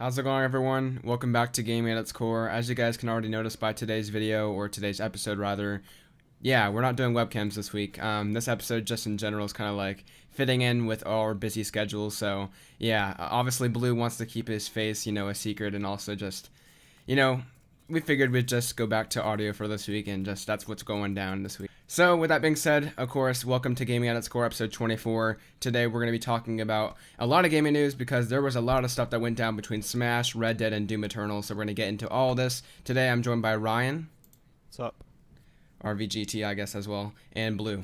How's it going, everyone? Welcome back to Gaming at its Core. As you guys can already notice by today's video, or today's episode rather, yeah, we're not doing webcams this week. This episode just in general is kind of like fitting in with our busy schedules. So yeah, obviously Blue wants to keep his face, a secret, and also just, we figured we'd just go back to audio for this week, and just that's what's going down this week. So with that being said, of course, welcome to Gaming at its Core, episode 24. Today we're going to be talking about a lot of gaming news because there was a lot of stuff that went down between Smash, Red Dead, and Doom Eternal. So we're going to get into all this. Today I'm joined by Ryan. What's up? RVGT, I guess, as well, and Blue.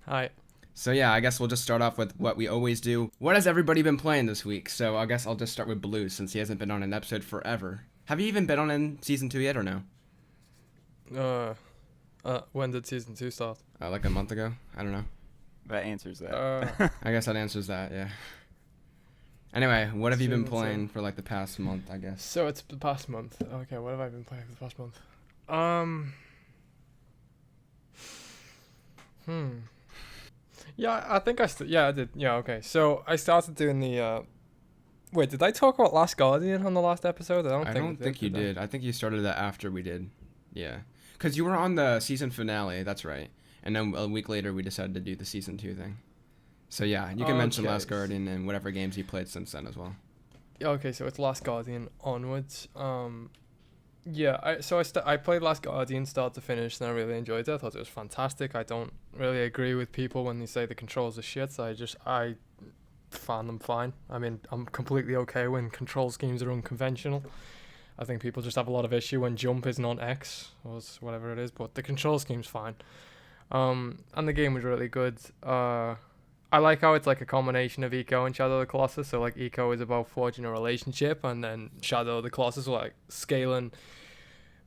Hi. So yeah, I guess we'll just start off with what we always do. What has everybody been playing this week? So I guess I'll just start with Blue since he hasn't been on an episode forever. Have you even been on in season 2 yet or no? When did season 2 start? Like a month ago? I don't know. That answers that. I guess that answers that, yeah. Anyway, what have you been Season playing for like the past month, I guess? So it's the past month. Okay, what have I been playing for the past month? Yeah, I think I did. Yeah, okay. So I started doing the wait, did I talk about Last Guardian on the last episode? I don't think you did. I think you started that after we did. Yeah. Because you were on the season finale, that's right. And then a week later, we decided to do the season 2 thing. So yeah, you can mention Last Guardian and whatever games you played since then as well. Yeah, okay, so it's Last Guardian onwards. Yeah, I played Last Guardian start to finish, and I really enjoyed it. I thought it was fantastic. I don't really agree with people when they say the controls are shit. I found them fine. I mean, I'm completely okay when control schemes are unconventional. I think people just have a lot of issue when jump isn't on X or whatever it is, but the control scheme's fine. And the game was really good. I like how it's like a combination of Eco and Shadow of the Colossus. So like Eco is about forging a relationship, and then Shadow of the Colossus is like scaling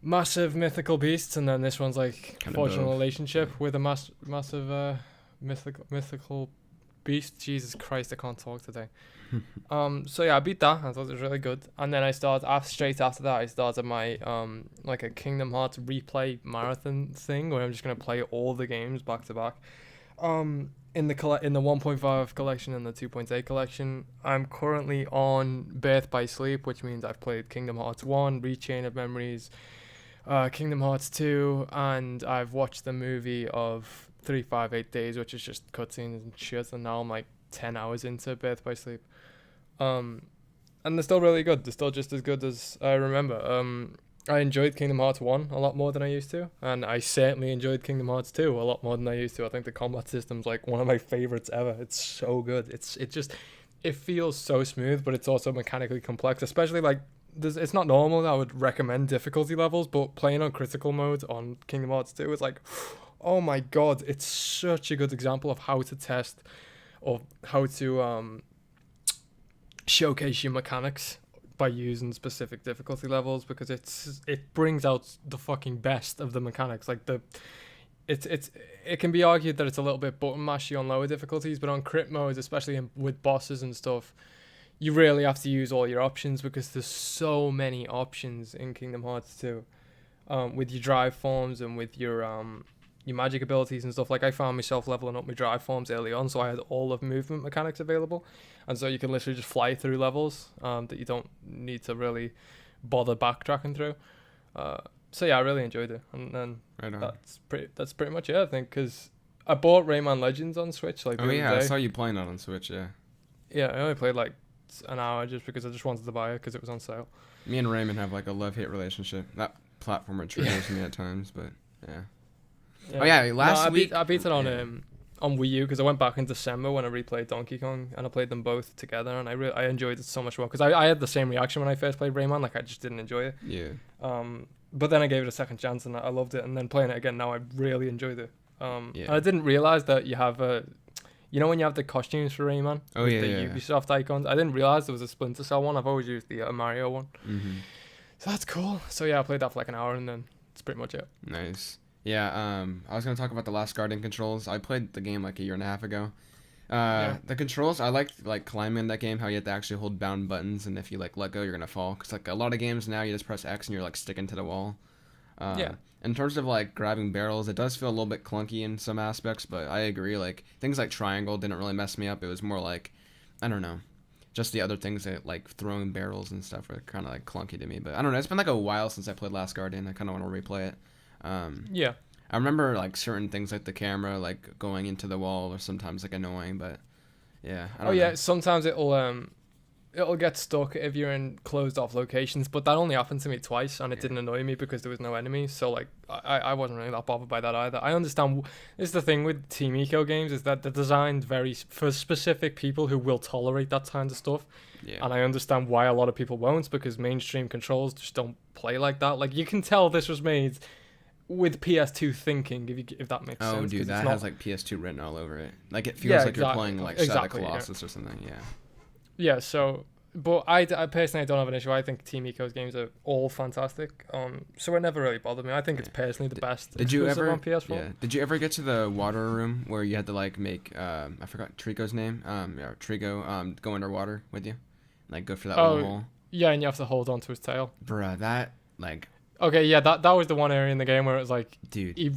massive mythical beasts, and then this one's like Kind of forging a both. relationship with a massive mythical beast. Jesus Christ, I can't talk today. So yeah, I beat that. I thought it was really good. And then straight after that, I started my like a Kingdom Hearts replay marathon thing where I'm just gonna play all the games back to back. In the 1.5 collection and the 2.8 collection, I'm currently on Birth by Sleep, which means I've played Kingdom Hearts 1, Rechain of Memories, Kingdom Hearts 2, and I've watched the movie of 358 Days, which is just cutscenes and shit, and now I'm like 10 hours into Birth by Sleep. And they're still really good. They're still just as good as I remember. I enjoyed Kingdom Hearts 1 a lot more than I used to, and I certainly enjoyed Kingdom Hearts 2 a lot more than I used to. I think the combat system's like one of my favorites ever. It's so good. It feels so smooth, but it's also mechanically complex, especially like it's not normal. I would recommend difficulty levels, but playing on critical mode on Kingdom Hearts 2 is like, oh my god, it's such a good example of how to test or how to showcase your mechanics by using specific difficulty levels, because it brings out the fucking best of the mechanics. Like it can be argued that it's a little bit button mashy on lower difficulties, but on crit modes, especially with bosses and stuff, you really have to use all your options, because there's so many options in Kingdom Hearts 2, with your drive forms and with your magic abilities and stuff. Like I found myself leveling up my drive forms early on, so I had all of movement mechanics available, and so you can literally just fly through levels that you don't need to really bother backtracking through. So yeah, I really enjoyed it, and then that's pretty much it, I think, because I bought Rayman Legends on Switch like the other day. I saw you playing it on Switch. Yeah, I only played like an hour just because I just wanted to buy it because it was on sale. Me and Raymond have like a love-hate relationship. That platformer triggers me at times, but yeah. Oh yeah, last week I beat it on Wii U, because I went back in December when I replayed Donkey Kong, and I played them both together, and I enjoyed it so much more, because I had the same reaction when I first played Rayman. Like I just didn't enjoy it. Yeah. But then I gave it a second chance, and I loved it, and then playing it again now, I really enjoyed it. And Yeah. I didn't realize that you have when you have the costumes for Rayman, Oh with yeah, the yeah. Ubisoft icons, I didn't realize there was a Splinter Cell one. I've always used the Mario one. Mm-hmm. So that's cool. So yeah, I played that for like an hour, and then that's pretty much it. Nice. Yeah, I was going to talk about the Last Guardian controls. I played the game like a year and a half ago. The controls, I liked like climbing in that game, how you have to actually hold down buttons, and if you like let go, you're going to fall. Because like a lot of games now, you just press X and you're like sticking to the wall. In terms of like grabbing barrels, it does feel a little bit clunky in some aspects, but I agree. Like things like triangle didn't really mess me up. It was more like, I don't know. just the other things that like throwing barrels and stuff are kind of like clunky to me. But I don't know. It's been like a while since I played Last Guardian. I kind of want to replay it. Yeah. I remember like certain things like the camera like going into the wall or sometimes like annoying, but yeah. I don't know. Sometimes it'll get stuck if you're in closed off locations, but that only happened to me twice, and it didn't annoy me because there was no enemies. So like I wasn't really that bothered by that either. I understand. This is the thing with Team Eco games, is that they're designed very for specific people who will tolerate that kind of stuff. Yeah. And I understand why a lot of people won't, because mainstream controls just don't play like that. Like, you can tell this was made with PS2 thinking, if that makes sense. Oh, dude, that has like PS2 written all over it. Like it feels like you're playing like Shadow of the Colossus or something. Yeah. Yeah. So, but I personally don't have an issue. I think Team Eco's games are all fantastic. So it never really bothered me. I think it's personally the best. Did you ever on PS4? Yeah. Did you ever get to the water room where you had to like make I forgot Trico's name. Yeah, Trico go underwater with you, like go for that little hole. Yeah, and you have to hold on to his tail. Bruh, that like. Okay, yeah, that was the one area in the game where it was like, dude, he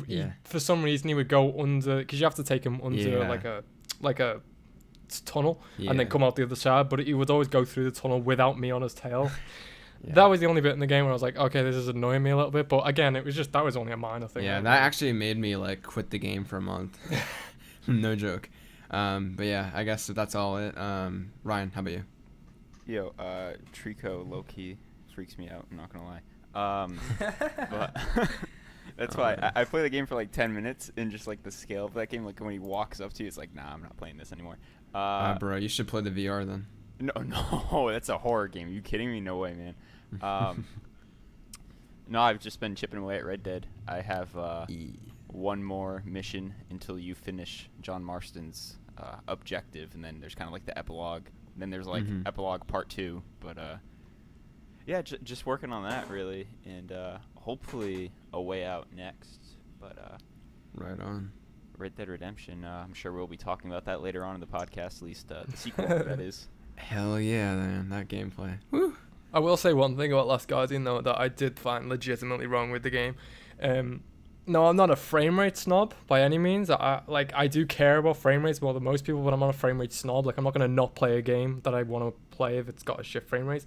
for some reason he would go under, because you have to take him under like a tunnel and then come out the other side, but he would always go through the tunnel without me on his tail. That was the only bit in the game where I was like, okay, this is annoying me a little bit, but again, that was only a minor thing. Yeah, that actually made me like quit the game for a month. No joke. But yeah, I guess that's all it. Ryan, how about you? Yo, Trico low-key freaks me out, I'm not gonna lie. But that's why I play the game for like 10 minutes, and just like the scale of that game, like when he walks up to you, it's like, nah, I'm not playing this anymore. Bro, you should play the VR then. No, that's a horror game. Are you kidding me? No way, man. No, I've just been chipping away at Red Dead. I have one more mission until you finish John Marston's objective, and then there's kind of like the epilogue. Then there's like epilogue part 2, but yeah, just working on that really, and hopefully a way out next. But right on. Red Dead Redemption. I'm sure we'll be talking about that later on in the podcast, at least the sequel that is. Hell yeah, man, that gameplay. Woo. I will say one thing about Last Guardian though that I did find legitimately wrong with the game. No, I'm not a frame rate snob by any means. I do care about frame rates more than most people, but I'm not a frame rate snob. Like, I'm not gonna not play a game that I want to play if it's got a shit frame rate.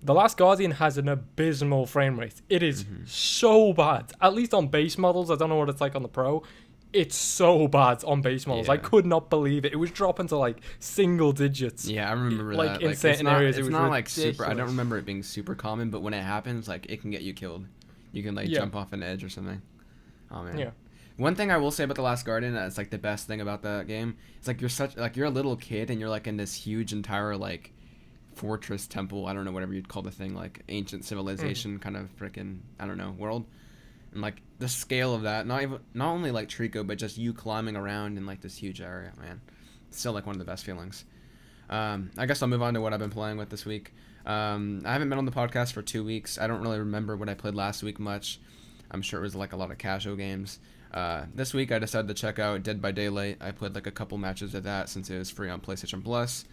The Last Guardian has an abysmal frame rate. It is so bad. At least on base models. I don't know what it's like on the Pro. It's so bad on base models. Yeah. I could not believe it. It was dropping to like single digits. Yeah, I remember that. Like in certain areas, it was not ridiculous. Like super. I don't remember it being super common, but when it happens, like it can get you killed. You can like jump off an edge or something. Oh man. Yeah. One thing I will say about The Last Guardian, that's like the best thing about that game. It's like you're a little kid and you're like in this huge entire like fortress temple. I don't know, whatever you'd call the thing, like ancient civilization kind of freaking, I don't know, world. And like the scale of that, not only like Trico, but just you climbing around in like this huge area, man. It's still like one of the best feelings. I guess I'll move on to what I've been playing with this week. I haven't been on the podcast for 2 weeks. I don't really remember what I played last week much. I'm sure it was like a lot of casual games. This week I decided to check out Dead by Daylight. I played like a couple matches of that since it was free on PlayStation Plus.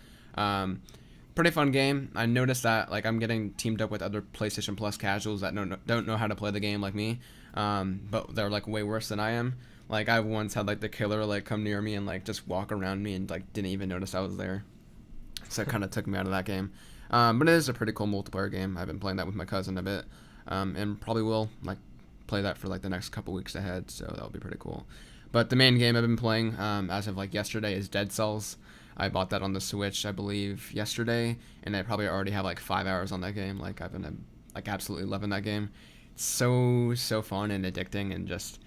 Pretty fun game. I noticed that like I'm getting teamed up with other PlayStation Plus casuals that don't know how to play the game like me, but they're like way worse than I am. Like I once had like the killer like come near me and like just walk around me and like didn't even notice I was there. So it kind of took me out of that game. But it is a pretty cool multiplayer game. I've been playing that with my cousin a bit, and probably will like play that for like the next couple weeks ahead. So that'll be pretty cool. But the main game I've been playing as of like yesterday is Dead Cells. I bought that on the Switch, I believe, yesterday, and I probably already have like 5 hours on that game. Like I've been like absolutely loving that game. It's so fun and addicting, and just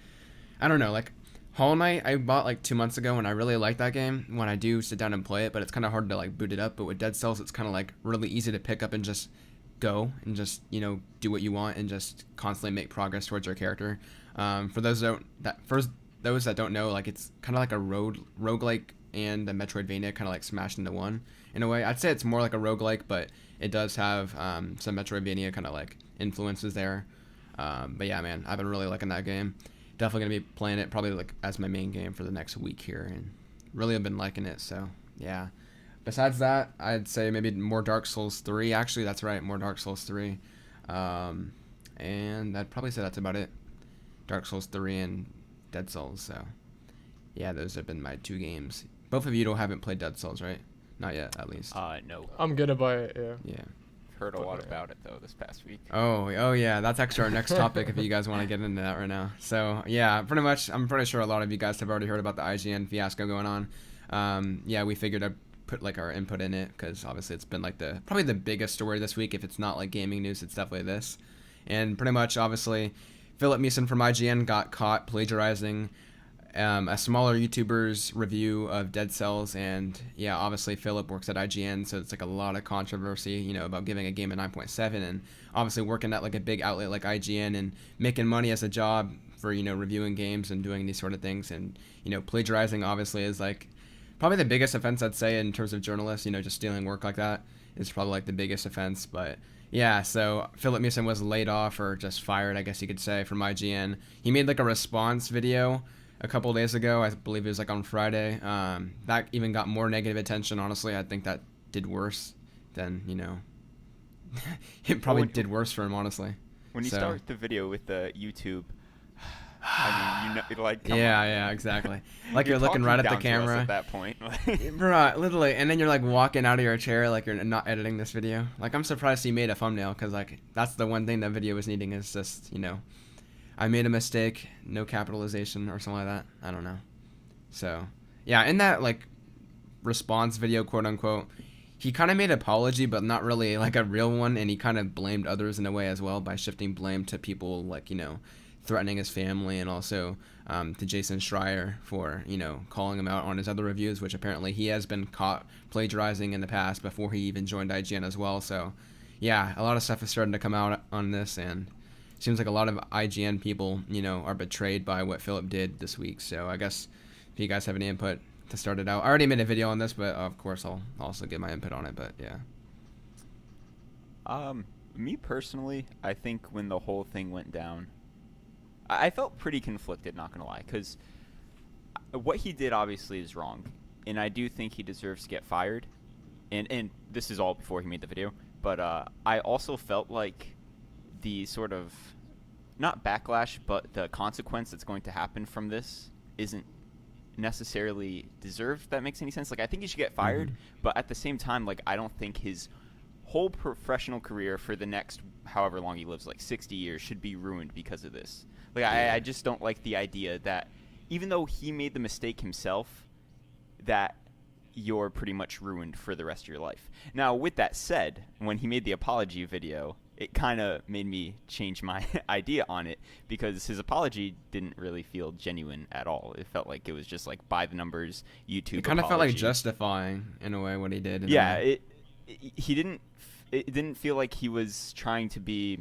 I don't know. Like Hollow Knight, I bought like 2 months ago, and I really like that game when I do sit down and play it. But it's kind of hard to like boot it up. But with Dead Cells, it's kind of like really easy to pick up and just go and just do what you want and just constantly make progress towards your character. For those that don't know, like it's kind of like a roguelike and the Metroidvania kind of like smashed into one in a way. I'd say it's more like a roguelike, but it does have some Metroidvania kind of like influences there. But yeah, man, I've been really liking that game. Definitely gonna be playing it probably like as my main game for the next week here, and really have been liking it. So yeah. Besides that, I'd say maybe more Dark Souls 3. Actually, that's right, more Dark Souls 3. And I'd probably say that's about it. Dark Souls 3 and Dead Souls. So yeah, those have been my 2 games. Both of you haven't played Dead Cells, right? Not yet, at least. No. I'm gonna buy it. Yeah. Yeah. Heard a But, lot yeah. about it though this past week. Oh yeah, that's actually our next topic if you guys want to get into that right now. So yeah, pretty much, I'm pretty sure a lot of you guys have already heard about the IGN fiasco going on. Yeah, we figured I'd put like our input in it because obviously it's been like probably the biggest story this week. If it's not like gaming news, it's definitely this. And pretty much, obviously, Philip Meeson from IGN got caught plagiarizing a smaller YouTuber's review of Dead Cells, and yeah, obviously Philip works at IGN, so it's like a lot of controversy, about giving a game a 9.7, and obviously working at like a big outlet like IGN and making money as a job for reviewing games and doing these sort of things, and plagiarizing obviously is like probably the biggest offense I'd say in terms of journalists. Just stealing work like that is probably like the biggest offense. But yeah, so Philip Meeson was laid off or just fired, I guess you could say, from IGN. He made like a response video a couple days ago. I believe it was like on Friday. That even got more negative attention. Honestly, I think that did worse than it probably did worse for him. Honestly, When you start the video with the YouTube, I mean, like, come on. Yeah, exactly. Like you're looking talking right at the down to us camera at that point. Right, literally, and then you're like walking out of your chair like you're not editing this video. Like, I'm surprised he made a thumbnail because like that's the one thing that video was needing is just I made a mistake, no capitalization or something like that. I don't know. So yeah, in that like response video, quote unquote, he kind of made an apology, but not really like a real one, and he kind of blamed others in a way as well by shifting blame to people like threatening his family, and also to Jason Schreier for calling him out on his other reviews, which apparently he has been caught plagiarizing in the past before he even joined IGN as well. So yeah, a lot of stuff is starting to come out on this, and it seems like a lot of IGN people are betrayed by what Philip did this week. So I guess if you guys have any input to start it out, I already made a video on this, but of course I'll also give my input on it. But yeah. Me personally, I think when the whole thing went down, I felt pretty conflicted, not gonna lie, because what he did obviously is wrong, and I do think he deserves to get fired. And this is all before he made the video, but I also felt like the sort of not backlash, but the consequence that's going to happen from this isn't necessarily deserved. If that makes any sense. Like, I think he should get fired, but at the same time, like, I don't think his whole professional career for the next however long he lives, like 60 years, should be ruined because of this. Like, I just don't like the idea that even though he made the mistake himself, that you're pretty much ruined for the rest of your life. Now, with that said, when he made the apology video, it kind of made me change my idea on it, because his apology didn't really feel genuine at all. It felt like it was just like by the numbers YouTube. It kind of felt like justifying in a way what he did. Yeah, it didn't feel like he was trying to be,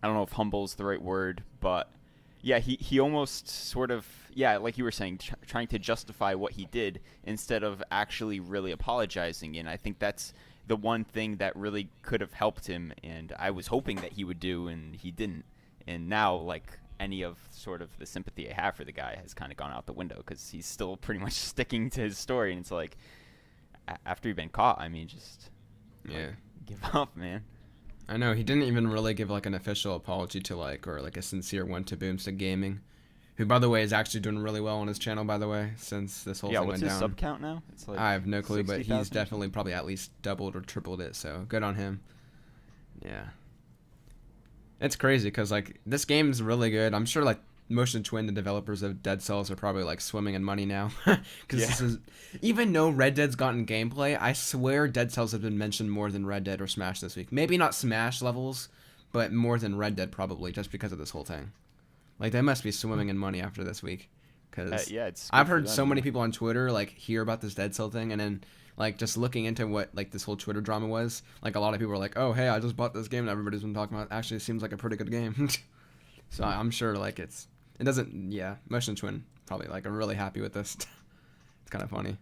I don't know if humble's the right word, but yeah, he almost sort of, yeah, like you were saying, trying to justify what he did instead of actually really apologizing. And I think that's the one thing that really could have helped him, and I was hoping that he would do, and he didn't. And now, like, any of sort of the sympathy I have for the guy has kind of gone out the window, because he's still pretty much sticking to his story. And it's like, after you've been caught, I mean, just give up, man. I know, he didn't even really give like an official apology to or like a sincere one to Boomstick Gaming, who, by the way, is actually doing really well on his channel, by the way, since this whole thing went down. Yeah, what's his sub count now? It's like I have no clue, but 60,000? he's definitely probably at least doubled or tripled it, so good on him. Yeah. It's crazy, because like this game's really good. I'm sure like Motion Twin, the developers of Dead Cells, are probably like swimming in money now, because this is, even though Red Dead's gotten gameplay, I swear Dead Cells have been mentioned more than Red Dead or Smash this week. Maybe not Smash levels, but more than Red Dead probably, just because of this whole thing. Like, they must be swimming in money after this week, because I've heard so many people on Twitter like hear about this Dead Cell thing, and then like just looking into what like this whole Twitter drama was, like a lot of people were like, oh hey, I just bought this game and everybody's been talking about it. Actually, it seems like a pretty good game. So I'm sure like it doesn't, Motion Twin probably like, I'm really happy with this. It's kind of funny.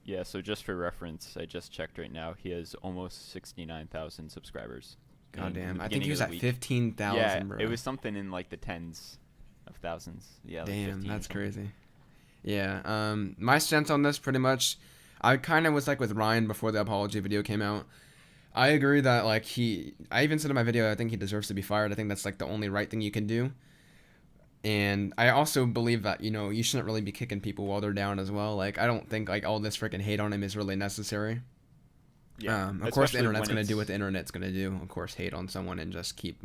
Yeah, so just for reference, I just checked right now. He has almost 69,000 subscribers. God damn, I think he was at 15,000, yeah, bro. it was something in like the tens of thousands. Yeah, damn, like that's crazy. Yeah, my stance on this, pretty much, I kind of was like with Ryan before the apology video came out. I agree that like I even said in my video, I think he deserves to be fired. I think that's like the only right thing you can do. And I also believe that, you shouldn't really be kicking people while they're down as well. Like, I don't think, like, all this freaking hate on him is really necessary. Yeah. Of course, the internet's going to do what the internet's going to do. Of course, hate on someone and just keep,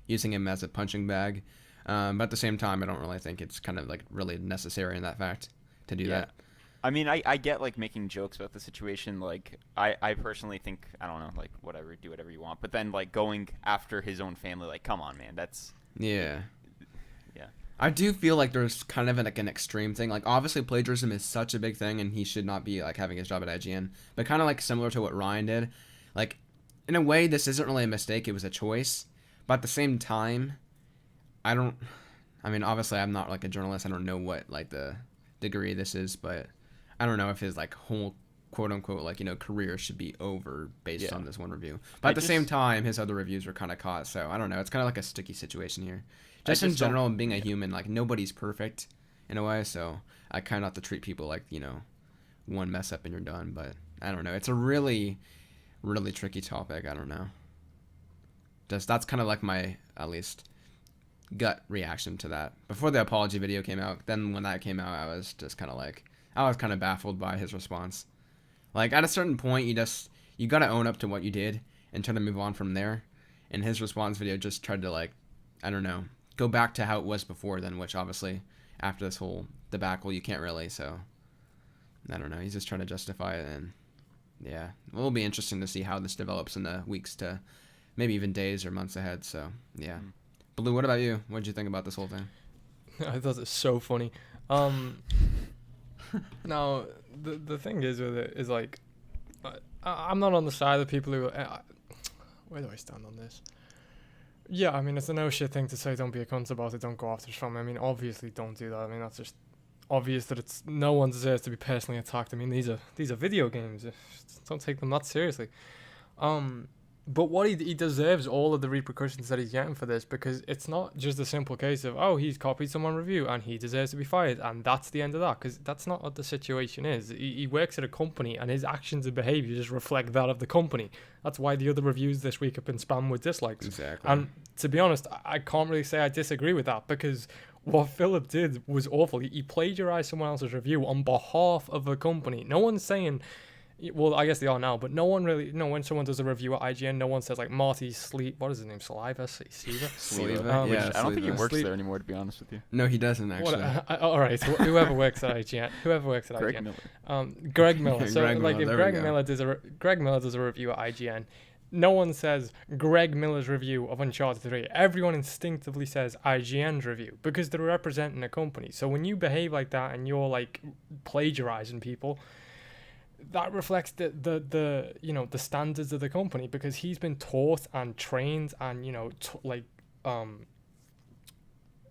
using him as a punching bag. But at the same time, I don't really think it's kind of, like, really necessary in that fact to do that. I mean, I get, like, making jokes about the situation. Like, I personally think, I don't know, like, whatever, do whatever you want. But then, like, going after his own family, like, come on, man, that's... Yeah. Yeah. I do feel like there's kind of an extreme thing. Like, obviously, plagiarism is such a big thing, and he should not be, like, having his job at IGN. But kind of, like, similar to what Ryan did. Like, in a way, this isn't really a mistake. It was a choice. But at the same time, I mean, obviously, I'm not, like, a journalist. I don't know what, like, the degree this is. But I don't know if his, like, whole quote-unquote, like, career should be over based on this one review. But at the same time, his other reviews were kind of caught. So, I don't know. It's kind of like a sticky situation here. Just in general, being a human, like, nobody's perfect in a way, so I kind of have to treat people like, one mess up and you're done, but I don't know. It's a really, really tricky topic. I don't know. That's kind of like my, at least, gut reaction to that. Before the apology video came out, then when that came out, I was just kind of like, I was kind of baffled by his response. Like, at a certain point, you got to own up to what you did and try to move on from there, and his response video just tried to, like, I don't know, go back to how it was before then, which obviously after this whole debacle you can't really, so I don't know, he's just trying to justify it, and yeah, it will be interesting to see how this develops in the weeks to maybe even days or months ahead, so yeah. Blue, what about you? What did you think about this whole thing? I thought it's so funny. Now the thing is with it is, like, I'm not on the side of the people who where do I stand on this? Yeah, I mean, it's a no shit thing to say, don't be a cunt about it, don't go after Trump. I mean, obviously don't do that. I mean, that's just obvious that it's no one deserves to be personally attacked. I mean, these are video games. Don't take them that seriously. But what he deserves all of the repercussions that he's getting for this, because it's not just a simple case of, oh, he's copied someone's review and he deserves to be fired and that's the end of that, because that's not what the situation is. He works at a company and his actions and behaviour just reflect that of the company. That's why the other reviews this week have been spammed with dislikes. Exactly. And to be honest, I can't really say I disagree with that, because what Philip did was awful. He plagiarized someone else's review on behalf of a company. No one's saying... Well, I guess they are now, but no one really... No, when someone does a review at IGN, no one says, like, Marty Sleep... What is his name? Saliva? Sleeva? Yeah, I don't think he works there anymore, to be honest with you. No, he doesn't, actually. All right, whoever works at IGN. Greg IGN. Miller. Greg Miller. So, Greg like, Miller, if Greg Miller does a review at IGN, no one says Greg Miller's review of Uncharted 3. Everyone instinctively says IGN's review, because they're representing a company. So when you behave like that and you're, like, plagiarizing people... that reflects the standards of the company, because he's been taught and trained and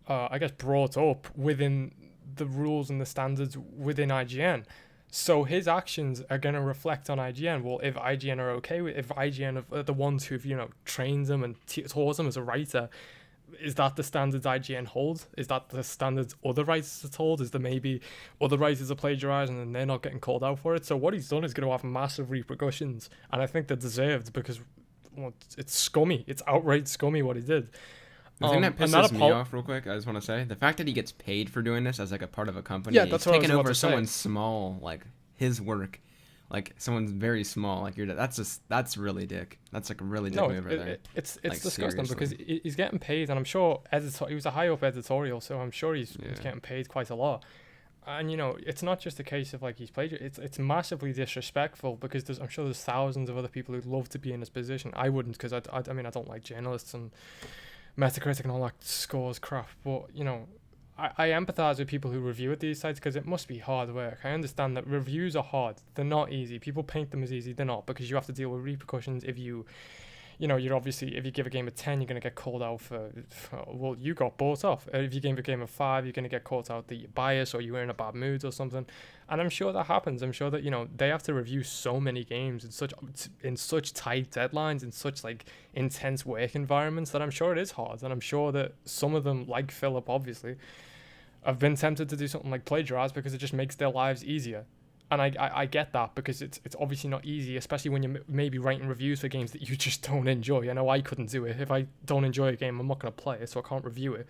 I guess brought up within the rules and the standards within IGN. So his actions are going to reflect on IGN. Well, if IGN are okay with, if IGN are the ones who've trained him and taught him as a writer, is that the standards IGN holds? Is that the standards other writers hold? Is there maybe other writers are plagiarizing and they're not getting called out for it? So what he's done is going to have massive repercussions, and I think they're deserved, because it's scummy. It's outright scummy what he did. The thing that pisses me off real quick, I just want to say, the fact that he gets paid for doing this as, like, a part of a company. Yeah, that's what I was taking about over to say. someone's small, like, his work. Like, someone's very small, like, that's really dick. That's, like, a really dick move right there. It's like, disgusting, seriously. because he's getting paid, and I'm sure he was a high up editorial, so I'm sure he's getting paid quite a lot. And it's not just a case of, like, he's plagiarized. It's massively disrespectful, because I'm sure there's thousands of other people who'd love to be in his position. I wouldn't, because I mean, I don't like journalists and Metacritic and all that scores crap, but I empathize with people who review at these sites, because it must be hard work. I understand that reviews are hard. They're not easy. People paint them as easy. They're not, because you have to deal with repercussions. If you're obviously, if you give a game a 10, you're going to get called out for well, you got bought off. If you give a game a 5, you're going to get called out that you're biased or you were in a bad mood or something. And I'm sure that happens. I'm sure that, they have to review so many games in such tight deadlines, in such, like, intense work environments, that I'm sure it is hard. And I'm sure that some of them, like Philip, obviously, have been tempted to do something like plagiarize, because it just makes their lives easier. And I get that, because it's obviously not easy, especially when you're maybe writing reviews for games that you just don't enjoy. I know I couldn't do it. If I don't enjoy a game, I'm not going to play it, so I can't review it.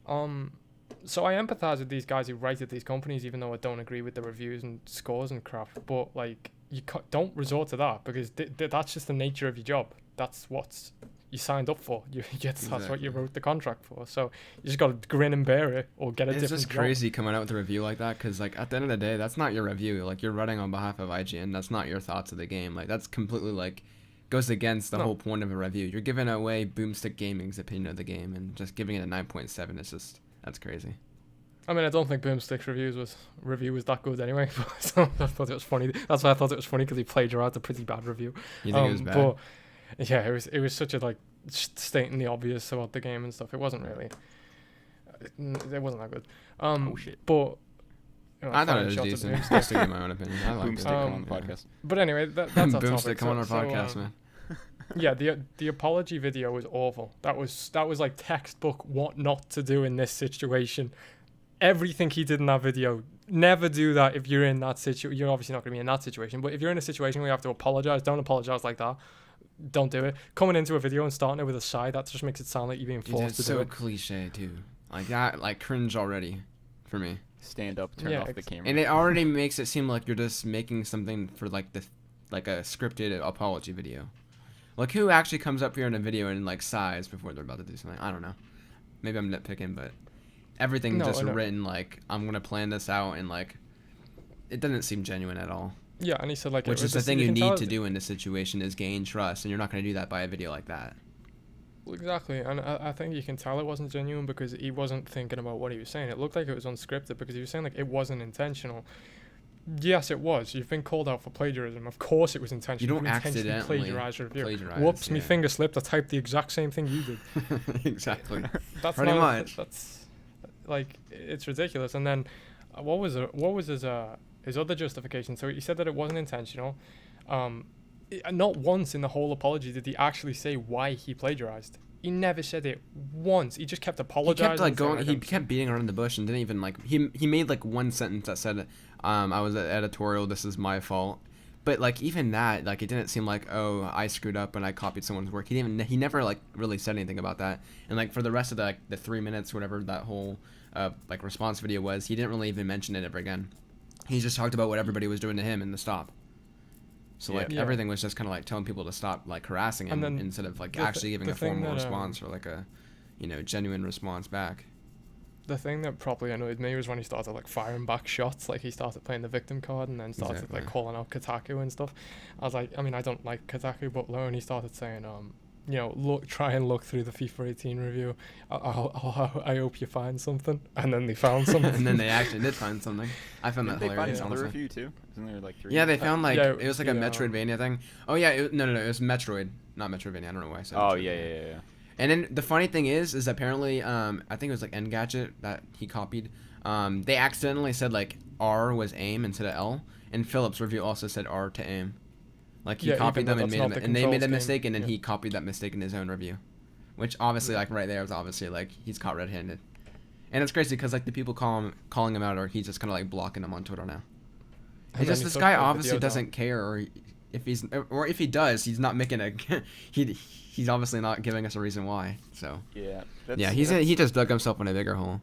So I empathize with these guys who write at these companies, even though I don't agree with the reviews and scores and crap. But like, don't resort to that because that's just the nature of your job. That's what you signed up for. That's what you wrote the contract for. So you just got to grin and bear it or get a different job. It's just crazy coming out with a review like that because like at the end of the day, that's not your review. Like you're writing on behalf of IGN. That's not your thoughts of the game. Like that's completely like goes against the whole point of a review. You're giving away Boomstick Gaming's opinion of the game and just giving it a 9.7. It's just that's crazy. I mean, I don't think Boomstick's review was that good anyway. So I thought it was funny. That's why I thought it was funny because he plagiarized a pretty bad review. You think it was bad? But yeah, it was such a like stating the obvious about the game and stuff. It wasn't really. It wasn't that good. Oh shit! But I thought it was decent. Just to give my own opinion. I liked Boomstick, it. come on the podcast. But anyway, that's our Boomstick, topic. come on our podcast, man. Yeah, the apology video was awful. That was like textbook what not to do in this situation. Everything he did in that video, never do that if you're in that situation. You're obviously not going to be in that situation, but if you're in a situation where you have to apologize, don't apologize like that. Don't do it. Coming into a video and starting it with a sigh, that just makes it sound like you're being forced to do it. It's so cliche too. Like that, like cringe already, for me. Stand up, turn off the camera. And it already makes it seem like you're just making something for like like a scripted apology video. Like who actually comes up here in a video and like sighs before they're about to do something? I don't know. Maybe I'm nitpicking, but everything just written like I'm gonna plan this out and like it doesn't seem genuine at all. Yeah, and he said like which is the thing you need to do in this situation is gain trust, and you're not gonna do that by a video like that. Well, exactly, and I think you can tell it wasn't genuine because he wasn't thinking about what he was saying. It looked like it was unscripted because he was saying like it wasn't intentional. Yes, it was. You've been called out for plagiarism. Of course, it was intentional. You don't accidentally plagiarize your review. Plagiarize, Whoops, me finger slipped. I typed the exact same thing you did. Exactly. That's pretty much. That's like it's ridiculous. And then, what was his other justification? So he said that it wasn't intentional. Not once in the whole apology did he actually say why he plagiarized. He never said it once. He just kept apologizing. He kept like going. He kept beating around the bush and didn't even like. He made like one sentence that said, "I was at editorial. This is my fault." But like even that, like it didn't seem like, oh, I screwed up and I copied someone's work. He never like really said anything about that. And like for the rest of the 3 minutes, whatever that whole like response video was, he didn't really even mention it ever again. He just talked about what everybody was doing to him and to stop. So like everything was just kind of like telling people to stop like harassing him instead of like actually giving a formal response or like a, genuine response back. The thing that probably annoyed me was when he started like firing back shots. Like he started playing the victim card and then started like calling out Kotaku and stuff. I was like, I mean, I don't like Kotaku, but when he started saying, try and look through the FIFA 18 review. I hope you find something. And then they found something. And then they actually did find something. I found that hilarious. They found another review too. Isn't there like 3? Yeah, they found like it was like a Metroidvania thing. Oh yeah, no, it was Metroid, not Metroidvania. I don't know why I said. Oh yeah. And then the funny thing is apparently I think it was like Engadget that he copied. They accidentally said like R was aim instead of L, and Philip's review also said R to aim. Like he copied them and they made a mistake, and then he copied that mistake in his own review, which obviously like right there was obviously like he's caught red-handed, and it's crazy because like the people calling him out, or he's just kind of like blocking him on Twitter now. It's just this guy obviously doesn't care, or if he does, he's not making a he's obviously not giving us a reason why. So he just dug himself in a bigger hole.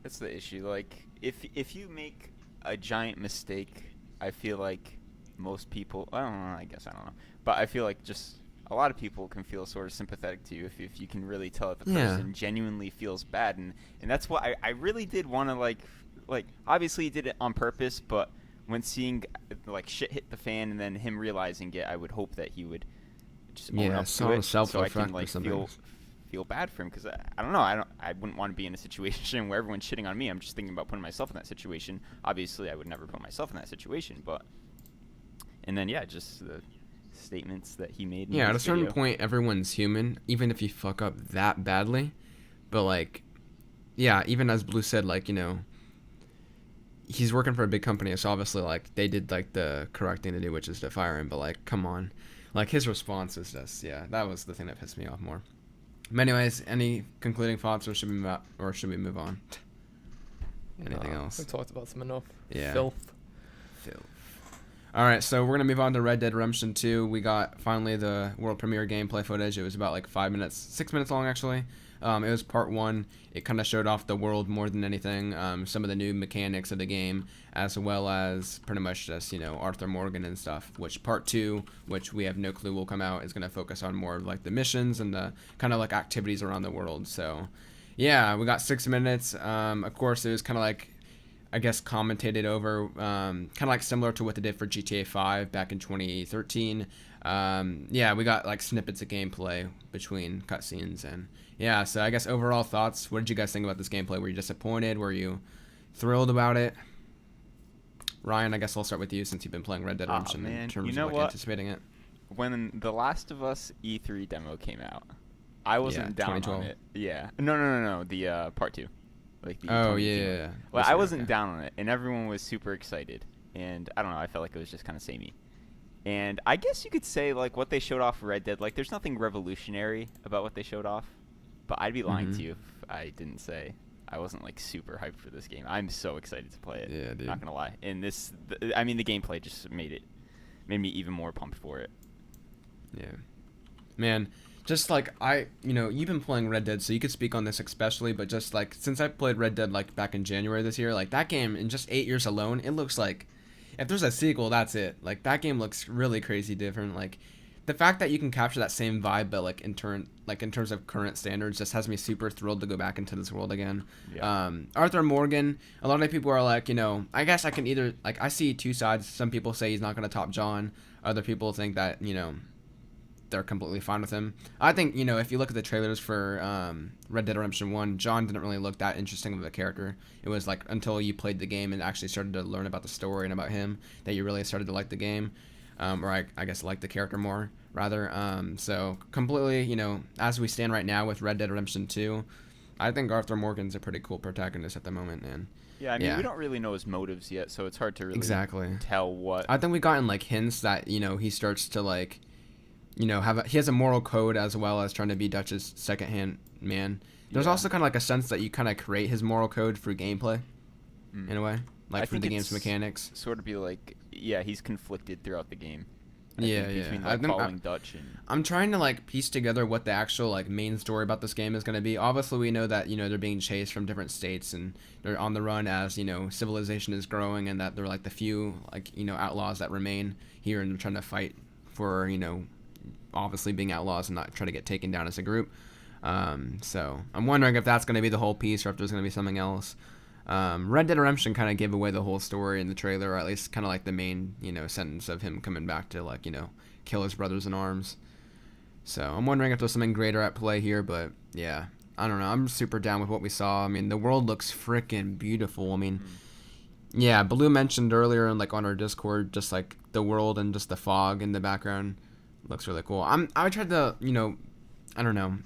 That's the issue. Like if you make a giant mistake, I feel like most people, I don't know, but I feel like just a lot of people can feel sort of sympathetic to you if you can really tell that the person genuinely feels bad, and that's what I really did want to like obviously he did it on purpose, but when seeing like shit hit the fan and then him realizing it, I would hope that he would just own up to it, so I can like feel bad for him, because I don't know, I wouldn't want to be in a situation where everyone's shitting on me. I'm just thinking about putting myself in that situation. Obviously I would never put myself in that situation, but and then just the statements that he made. At a certain point, everyone's human, even if you fuck up that badly. But like, even as Blue said, like he's working for a big company, so obviously like they did like the correct thing to do, which is to fire him. But like, come on, like his response is just that was the thing that pissed me off more. But anyways, any concluding thoughts, or should we move on? Anything else? We talked about some enough. Yeah. Filth. All right, so we're gonna move on to Red Dead Redemption 2. We got finally the world premiere gameplay footage. It was about like 6 minutes long actually. It was part one. It kind of showed off the world more than anything, some of the new mechanics of the game, as well as pretty much just Arthur Morgan and stuff. Which part two, which we have no clue will come out, is gonna focus on more of like the missions and the kind of like activities around the world. So, yeah, we got 6 minutes. Of course, it was kind of like, I guess, commentated over, kind of like similar to what they did for GTA 5 back in 2013. Yeah, we got like snippets of gameplay between cutscenes, and yeah, so I guess overall thoughts. What did you guys think about this gameplay? Were you disappointed? Were you thrilled about it? Ryan, I guess I'll start with you since you've been playing Red Dead Redemption in terms of like anticipating it. When the Last of Us E3 demo came out, I wasn't down on it. Yeah. No. The part 2. Like the oh yeah. Well, I wasn't down on it, and everyone was super excited. And I don't know, I felt like it was just kind of samey. And I guess you could say like what they showed off Red Dead, like there's nothing revolutionary about what they showed off. But I'd be lying to you if I didn't say I wasn't like super hyped for this game. I'm so excited to play it. Yeah, dude. Not gonna lie. And the gameplay just made me even more pumped for it. Yeah, man. Just like you've been playing Red Dead, so you could speak on this especially. But just like since I played Red Dead like back in January this year, like that game in just 8 years alone, it looks like if there's a sequel, that's it. Like that game looks really crazy different. Like the fact that you can capture that same vibe, but like in terms of current standards, just has me super thrilled to go back into this world again. Yeah. Arthur Morgan, a lot of people are like, I guess I can either like I see two sides. Some people say he's not gonna top John. Other people think that they're completely fine with him. I think, if you look at the trailers for Red Dead Redemption 1, John didn't really look that interesting of a character. It was like until you played the game and actually started to learn about the story and about him that you really started to like the game. Or I guess like the character more, rather. So completely, as we stand right now with Red Dead Redemption 2, I think Arthur Morgan's a pretty cool protagonist at the moment. And yeah, I mean, we don't really know his motives yet, so it's hard to really tell what... I think we gotten like hints that, he starts to like... he has a moral code as well as trying to be Dutch's second-hand man. There's also kind of like a sense that you kind of create his moral code through gameplay, in a way, like through the game's mechanics. Sort of be like, yeah, he's conflicted throughout the game. Between like following Dutch and... I'm trying to like piece together what the actual like main story about this game is going to be. Obviously, we know that they're being chased from different states and they're on the run as civilization is growing, and that they're like the few like outlaws that remain here, and they're trying to fight for obviously being outlaws and not try to get taken down as a group. So I'm wondering if that's going to be the whole piece or if there's going to be something else. Red Dead Redemption kind of gave away the whole story in the trailer, or at least kind of like the main sentence of him coming back to like kill his brothers in arms. So I'm wondering if there's something greater at play here, but yeah, I don't know. I'm super down with what we saw. I mean, the world looks freaking beautiful. I mean, yeah, Blue mentioned earlier and like on our Discord, just like the world and just the fog in the background looks really cool. I tried to, I don't know,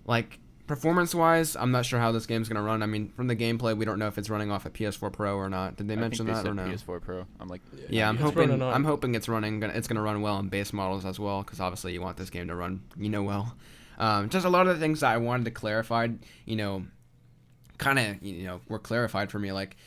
like performance-wise, I'm not sure how this game's gonna run. I mean, from the gameplay, we don't know if it's running off a PS4 Pro or not. Did they mention that or no? PS4 Pro. I'm like, yeah, I'm hoping it's gonna run well on base models as well, because obviously you want this game to run, well. Just a lot of the things that I wanted to clarify, kind of, were clarified for me. Like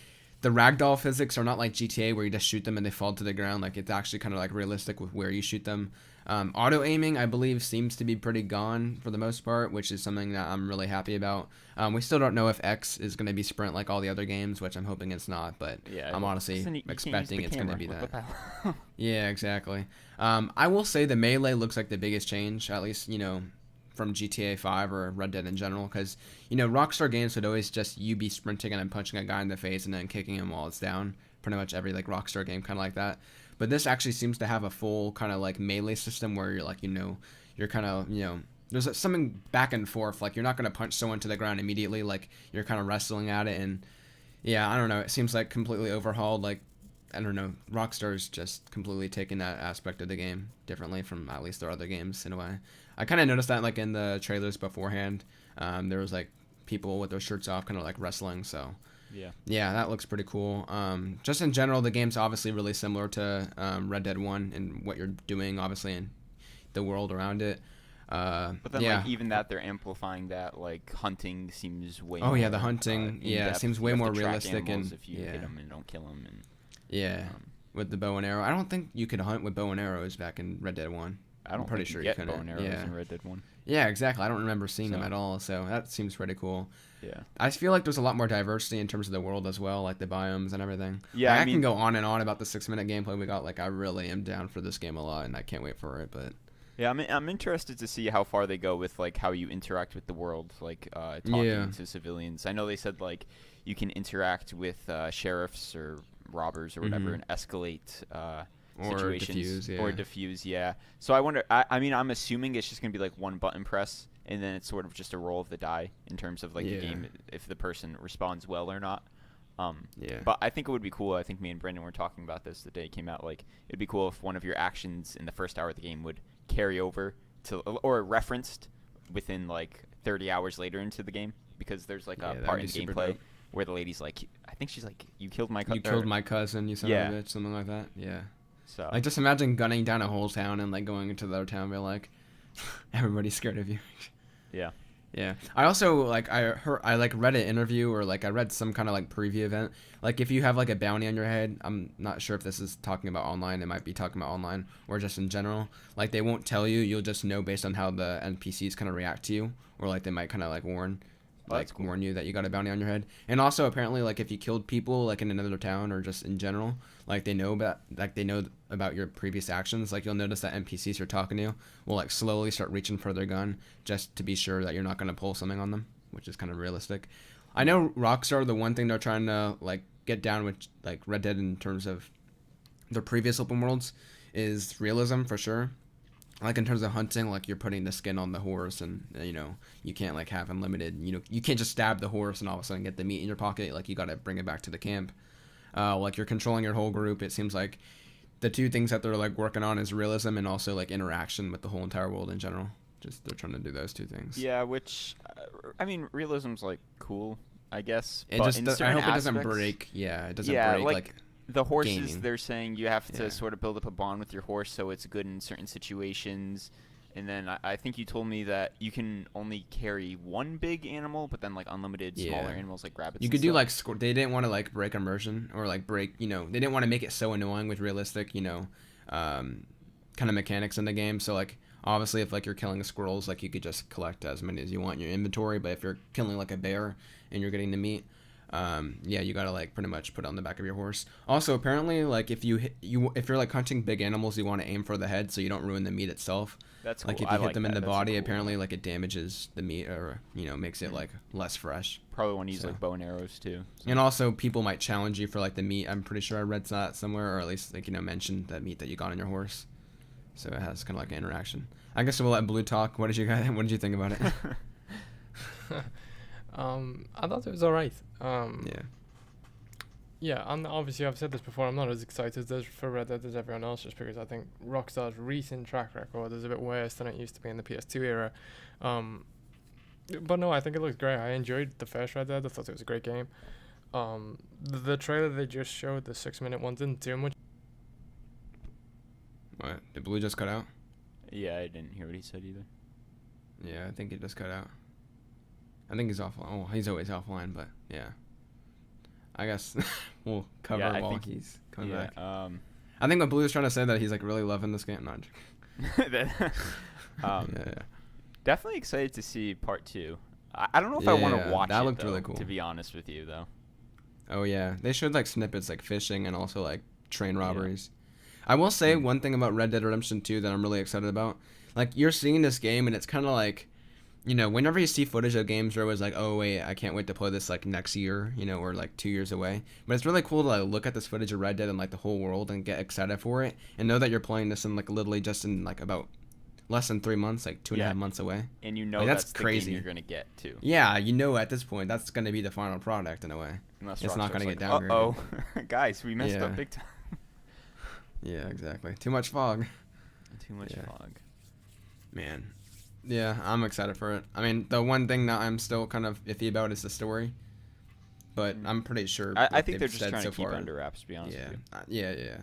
the ragdoll physics are not like GTA where you just shoot them and they fall to the ground. Like it's actually kind of like realistic with where you shoot them. Auto aiming, I believe, seems to be pretty gone for the most part, which is something that I'm really happy about. We still don't know if X is going to be sprint like all the other games, which I'm hoping it's not, but yeah, I'm honestly expecting it's going to be that. Yeah, exactly. I will say the melee looks like the biggest change, at least, from GTA 5 or Red Dead in general, because, Rockstar games would always just you be sprinting and then punching a guy in the face and then kicking him while it's down. Pretty much every, like, Rockstar game kind of like that. But this actually seems to have a full kind of like melee system where you're like, you're kind of, there's something back and forth. Like you're not going to punch someone to the ground immediately. Like you're kind of wrestling at it. And yeah, I don't know. It seems like completely overhauled. Like, I don't know. Rockstar's just completely taken that aspect of the game differently from at least their other games in a way. I kind of noticed that like in the trailers beforehand, there was like people with their shirts off kind of like wrestling. So yeah, that looks pretty cool. Just in general, the game's obviously really similar to Red Dead 1 and what you're doing, obviously, in the world around it. But then, like, even that, they're amplifying that, like, hunting seems way more... Oh, yeah, the hunting, seems way more realistic. And if you hit them and don't kill them. And, with the bow and arrow. I don't think you could hunt with bow and arrows back in Red Dead 1. I don't pretty think sure you you get bow couldn't. and arrows Yeah. in Red Dead 1. Yeah, exactly. I don't remember seeing them So- at all, so that seems pretty cool. Yeah. I feel like there's a lot more diversity in terms of the world as well, like the biomes and everything. Yeah, Like, I I mean- can go on and on about the 6-minute gameplay we got. Like, I really am down for this game a lot, and I can't wait for it. But Yeah, I'm interested to see how far they go with like how you interact with the world, like talking Yeah. to civilians. I know they said like you can interact with sheriffs or robbers or whatever and escalate or situations diffuse, or yeah. diffuse. Yeah. So I wonder. I mean, I'm assuming it's just gonna be like one button press, and then it's sort of just a roll of the die in terms of like the Yeah. game if the person responds well or not. Yeah. But I think it would be cool. I think me and Brendan were talking about this the day it came out. Like, it'd be cool if one of your actions in the first hour of the game would carry over to, or referenced within like 30 hours later into the game, because there's like Yeah, a that'd part be in super gameplay dope. where the lady's like, I think she's like, you killed my You killed my cousin, you son Yeah. of a bitch, something like that. Yeah. So Like, just imagine gunning down a whole town and like going into the other town and be like, everybody's scared of you. yeah. Yeah. I also like I like read an interview or like I read some kind of like preview event. Like if you have like a bounty on your head, I'm not sure if this is talking about online. It might be talking about online or just in general. Like they won't tell you. You'll just know based on how the NPCs kind of react to you, or like they might kind of like warn. Oh, that's cool. Warn you that you got a bounty on your head. And also apparently like if you killed people like in another town or just in general, like they know about your previous actions. Like you'll notice that NPCs you're talking to will like slowly start reaching for their gun just to be sure that you're not going to pull something on them, which is kind of realistic. I know Rockstar, the one thing they're trying to like get down with like Red Dead in terms of their previous open worlds is realism for sure. Like in terms of hunting, like you're putting the skin on the horse and you know, you can't like have unlimited, you know, you can't just stab the horse and all of a sudden get the meat in your pocket. Like you got to bring it back to the camp. Like you're controlling your whole group. It seems like the two things that they're like working on is realism and also like interaction with the whole entire world in general. Just they're trying to do those two things. Yeah, which I mean, realism's like cool, I guess. It but just in I certain hope it doesn't aspects- break. Yeah, it doesn't Yeah, break like, like the horses, gaming. they're saying you have to Yeah. sort of build up a bond with your horse so it's good in certain situations. And then I think you told me that you can only carry one big animal, but then like unlimited smaller Yeah. animals like rabbits. You and could do stuff. like they didn't want to like break immersion or like break, you know, they didn't want to make it so annoying with realistic, you know, kind of mechanics in the game. So like obviously if like you're killing squirrels, like you could just collect as many as you want in your inventory. But if you're killing like a bear and you're getting the meat, yeah, you gotta like pretty much put it on the back of your horse. Also apparently like if you're like hunting big animals, you want to aim for the head so you don't ruin the meat itself. That's cool. Like if I you hit like them in that. the That's a body, cool apparently one. like it damages the meat or you know makes it like less fresh. Probably want to use So. like bow and arrows too. So. And also, people might challenge you for like the meat. I'm pretty sure I read that somewhere, or at least like you know mentioned that meat that you got on your horse. So it has kind of like an interaction. I guess we'll let Blue talk. What did you think about it? I thought it was alright. Yeah. Yeah, obviously I've said this before. I'm not as excited for Red Dead as everyone else, just because I think Rockstar's recent track record is a bit worse than it used to be in the PS2 era. But no, I think it looks great. I enjoyed the first Red Dead. I thought it was a great game. The trailer they just showed, the 6-minute one, didn't do much. What? Did Blue just cut out? Yeah, I didn't hear what he said either. Yeah, I think he just cut out. I think he's offline. Oh, he's always offline, but yeah. I guess we'll cover Yeah, I while think- he's coming Yeah. back. I think what Blue is trying to say that he's like really loving this game. Not. Yeah. Yeah. Definitely excited to see part 2. I don't know if I want Yeah, to watch that it, looked though, really cool. to be honest with you, though. Oh yeah, they showed like snippets like fishing and also like train robberies. I will say one thing about Red Dead Redemption 2 that I'm really excited about. Like you're seeing this game and it's kind of like, you know, whenever you see footage of games, you're always like, oh wait, I can't wait to play this like next year, you know, or like 2 years away. But it's really cool to like look at this footage of Red Dead and like the whole world and get excited for it and know that you're playing this in like literally just in like about less than 3 months, like 2.5 months away. And you know Like, that's that's the crazy. game you're going to get, too. Yeah, you know at this point that's gonna be the final product in a way. Unless It's not Rockstar's gonna get like, downgraded. Uh-oh. Guys, we messed Yeah. up big time. Yeah, exactly. Too much fog. Too much Yeah. fog. Man. Yeah, I'm excited for it. I mean, the one thing that I'm still kind of iffy about is the story. But I'm pretty sure. I what think they've they're just said trying so to keep it far- under wraps, to be honest Yeah, with yeah. you.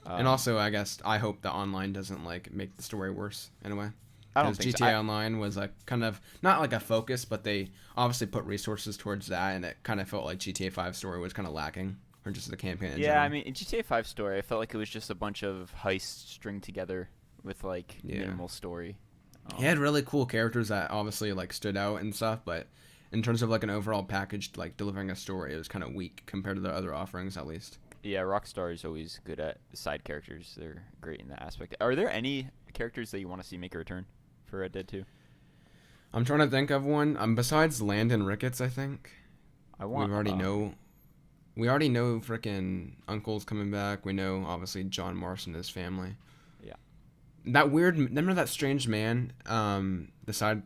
And also, I guess I hope the online doesn't like make the story worse in a way. I don't Because think GTA so. Online was like kind of not like a focus, but they obviously put resources towards that, and it kind of felt like GTA 5 story was kind of lacking or just the campaign in Yeah, general? I mean, in GTA 5 story, I felt like it was just a bunch of heists stringed together with like minimal story. He had really cool characters that obviously like stood out and stuff, but in terms of like an overall package, like delivering a story, it was kind of weak compared to the other offerings, at least. Yeah, Rockstar is always good at side characters. They're great in that aspect. Are there any characters that you want to see make a return for Red Dead 2? I'm trying to think of one. Besides Landon Ricketts, I think I want. we already know frickin' Uncle's coming back. We know obviously John Marston and his family. Yeah. That weird. Remember that strange man? The side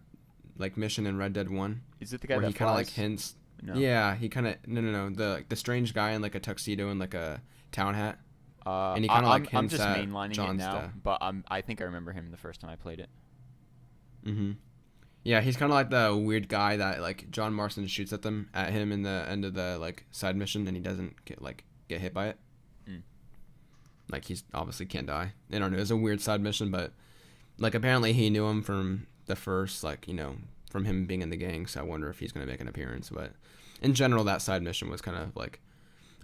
like mission in Red Dead 1, Is it the guy where that he kind of like flies? hints. No. Yeah, he kind of no. The strange guy in like a tuxedo and like a town hat. And he kinda, like, I'm hints just at mainlining it John's now, death. but I think I remember him the first time I played it. Mm-hmm. Yeah, he's kind of like the weird guy that like John Marston shoots at him in the end of the like side mission, and he doesn't get hit by it. Mm. Like he's obviously can't die. I don't know. It's a weird side mission, but like apparently he knew him from the first from him being in the gang. So I wonder if he's gonna make an appearance. But in general, that side mission was kind of like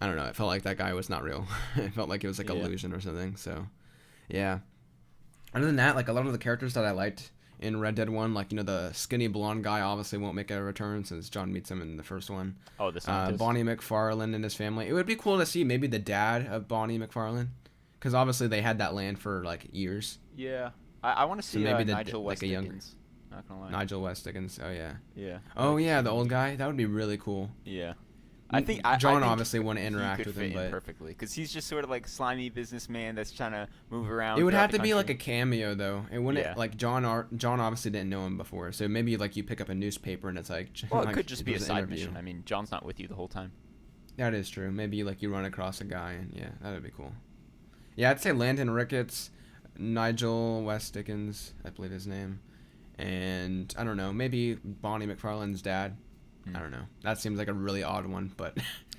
I don't know. It felt like that guy was not real. It felt like it was like illusion or something. So yeah. Other than that, like a lot of the characters that I liked in Red Dead 1, like, the skinny blonde guy obviously won't make a return since John meets him in the first one. Oh, the scientist. Bonnie McFarlane and his family. It would be cool to see maybe the dad of Bonnie McFarlane, because obviously they had that land for, like, years. Yeah. I want to see maybe Nigel West like a younger- Dickens. Not gonna lie. Nigel West Dickens. Oh, yeah. Yeah. Oh, yeah, the old guy. That would be really cool. Yeah. I think John I think obviously wouldn't he interact could with fit him, in but perfectly, because he's just sort of like slimy businessman that's trying to move around. it would throughout have the to be like a country. cameo, though. It wouldn't Yeah. like John obviously didn't know him before, so maybe like you pick up a newspaper and it's like Well, it like, could just be a there's an side interview. mission. I mean, John's not with you the whole time. That is true. Maybe like you run across a guy, and yeah, that would be cool. Yeah, I'd say Landon Ricketts, Nigel West Dickens, I believe his name, and I don't know, maybe Bonnie McFarlane's dad. I don't know. That seems like a really odd one, but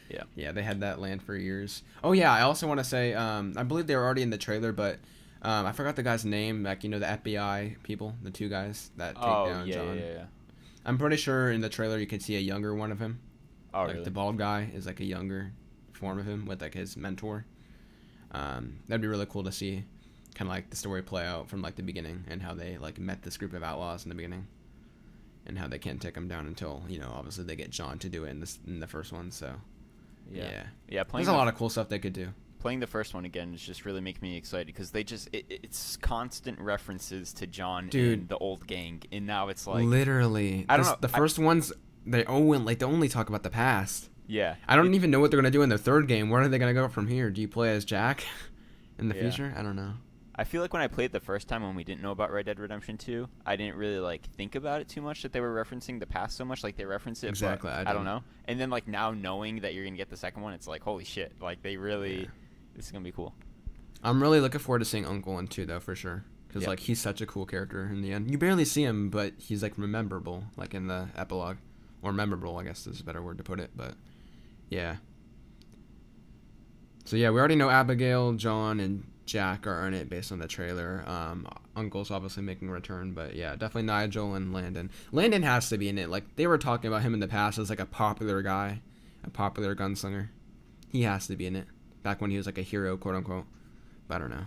Yeah. yeah, they had that land for years. Oh yeah, I also want to say, I believe they were already in the trailer, but I forgot the guy's name. Like the FBI people, the two guys that take down John. Yeah. I'm pretty sure in the trailer you could see a younger one of him. Oh, Like really? the bald guy is like a younger form of him with like his mentor. That'd be really cool to see, kind of like the story play out from like the beginning and how they like met this group of outlaws in the beginning, and how they can't take them down until obviously they get John to do it in the first one. So yeah. Playing There's a lot of cool stuff they could do. Playing the first one again is just really making me excited, because they just it's constant references to John Dude. and the old gang, and now it's like Literally, I don't know, The first ones they only talk about the past. yeah. I don't even know what they're gonna do in the third game. Where are they gonna go from here? Do you play as Jack in the Yeah. future? I don't know. I feel like when I played the first time when we didn't know about Red Dead Redemption 2, I didn't really like think about it too much that they were referencing the past so much. Like they reference it, Exactly, but I I don't didn't. know. And then like now knowing that you're gonna get the second one, it's like holy shit! Like they really, this is gonna be cool. I'm really looking forward to seeing Uncle in 2 though, for sure. Because Yeah. like he's such a cool character in the end. You barely see him, but he's like memorable, like in the epilogue, or memorable, I guess is a better word to put it. But yeah. So yeah, we already know Abigail, John, and Jack are in it based on the trailer. Uncle's obviously making a return, but yeah, definitely Nigel and Landon. Landon has to be in it. Like they were talking about him in the past as like a popular guy, a popular gunslinger. He has to be in it. Back when he was like a hero, quote unquote. But I don't know.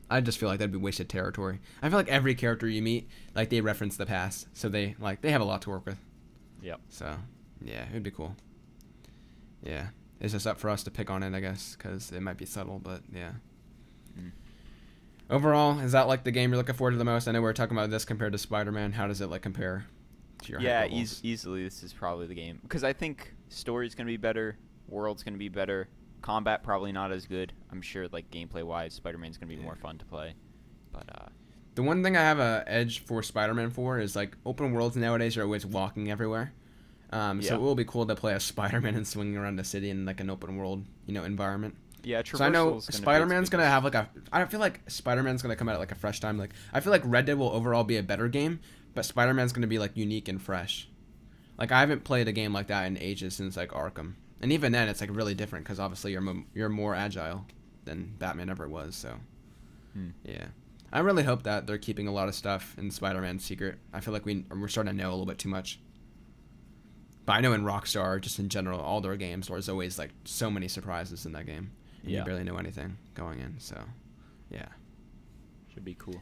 I just feel like that'd be wasted territory. I feel like every character you meet, like they reference the past, so they have a lot to work with. Yep. So yeah, it'd be cool. Yeah, it's just up for us to pick on it, I guess, because it might be subtle, but yeah. Overall, is that like the game you're looking forward to the most? I know we were talking about this compared to Spider-Man. How does it like compare to your hype levels? Easily this is probably the game, because I think story's gonna be better, world's gonna be better, combat probably not as good. I'm sure like gameplay wise, Spider-Man's gonna be more fun to play, but The one thing I have a edge for Spider-Man for is like open worlds nowadays are always walking everywhere. So it will be cool to play as Spider-Man and swinging around the city in like an open world, environment. yeah. So I know traversal's gonna be Spider-Man's its gonna biggest- have like I feel like Spider-Man's gonna come out at like a fresh time. Like I feel like Red Dead will overall be a better game, but Spider-Man's gonna be like unique and fresh. Like I haven't played a game like that in ages since like Arkham, and even then it's like really different because obviously you're more agile than Batman ever was. So yeah, I really hope that they're keeping a lot of stuff in Spider-Man secret. I feel like we're starting to know a little bit too much. But I know in Rockstar, just in general, all their games, there's always like so many surprises in that game. And you barely know anything going in. So, yeah. Should be cool.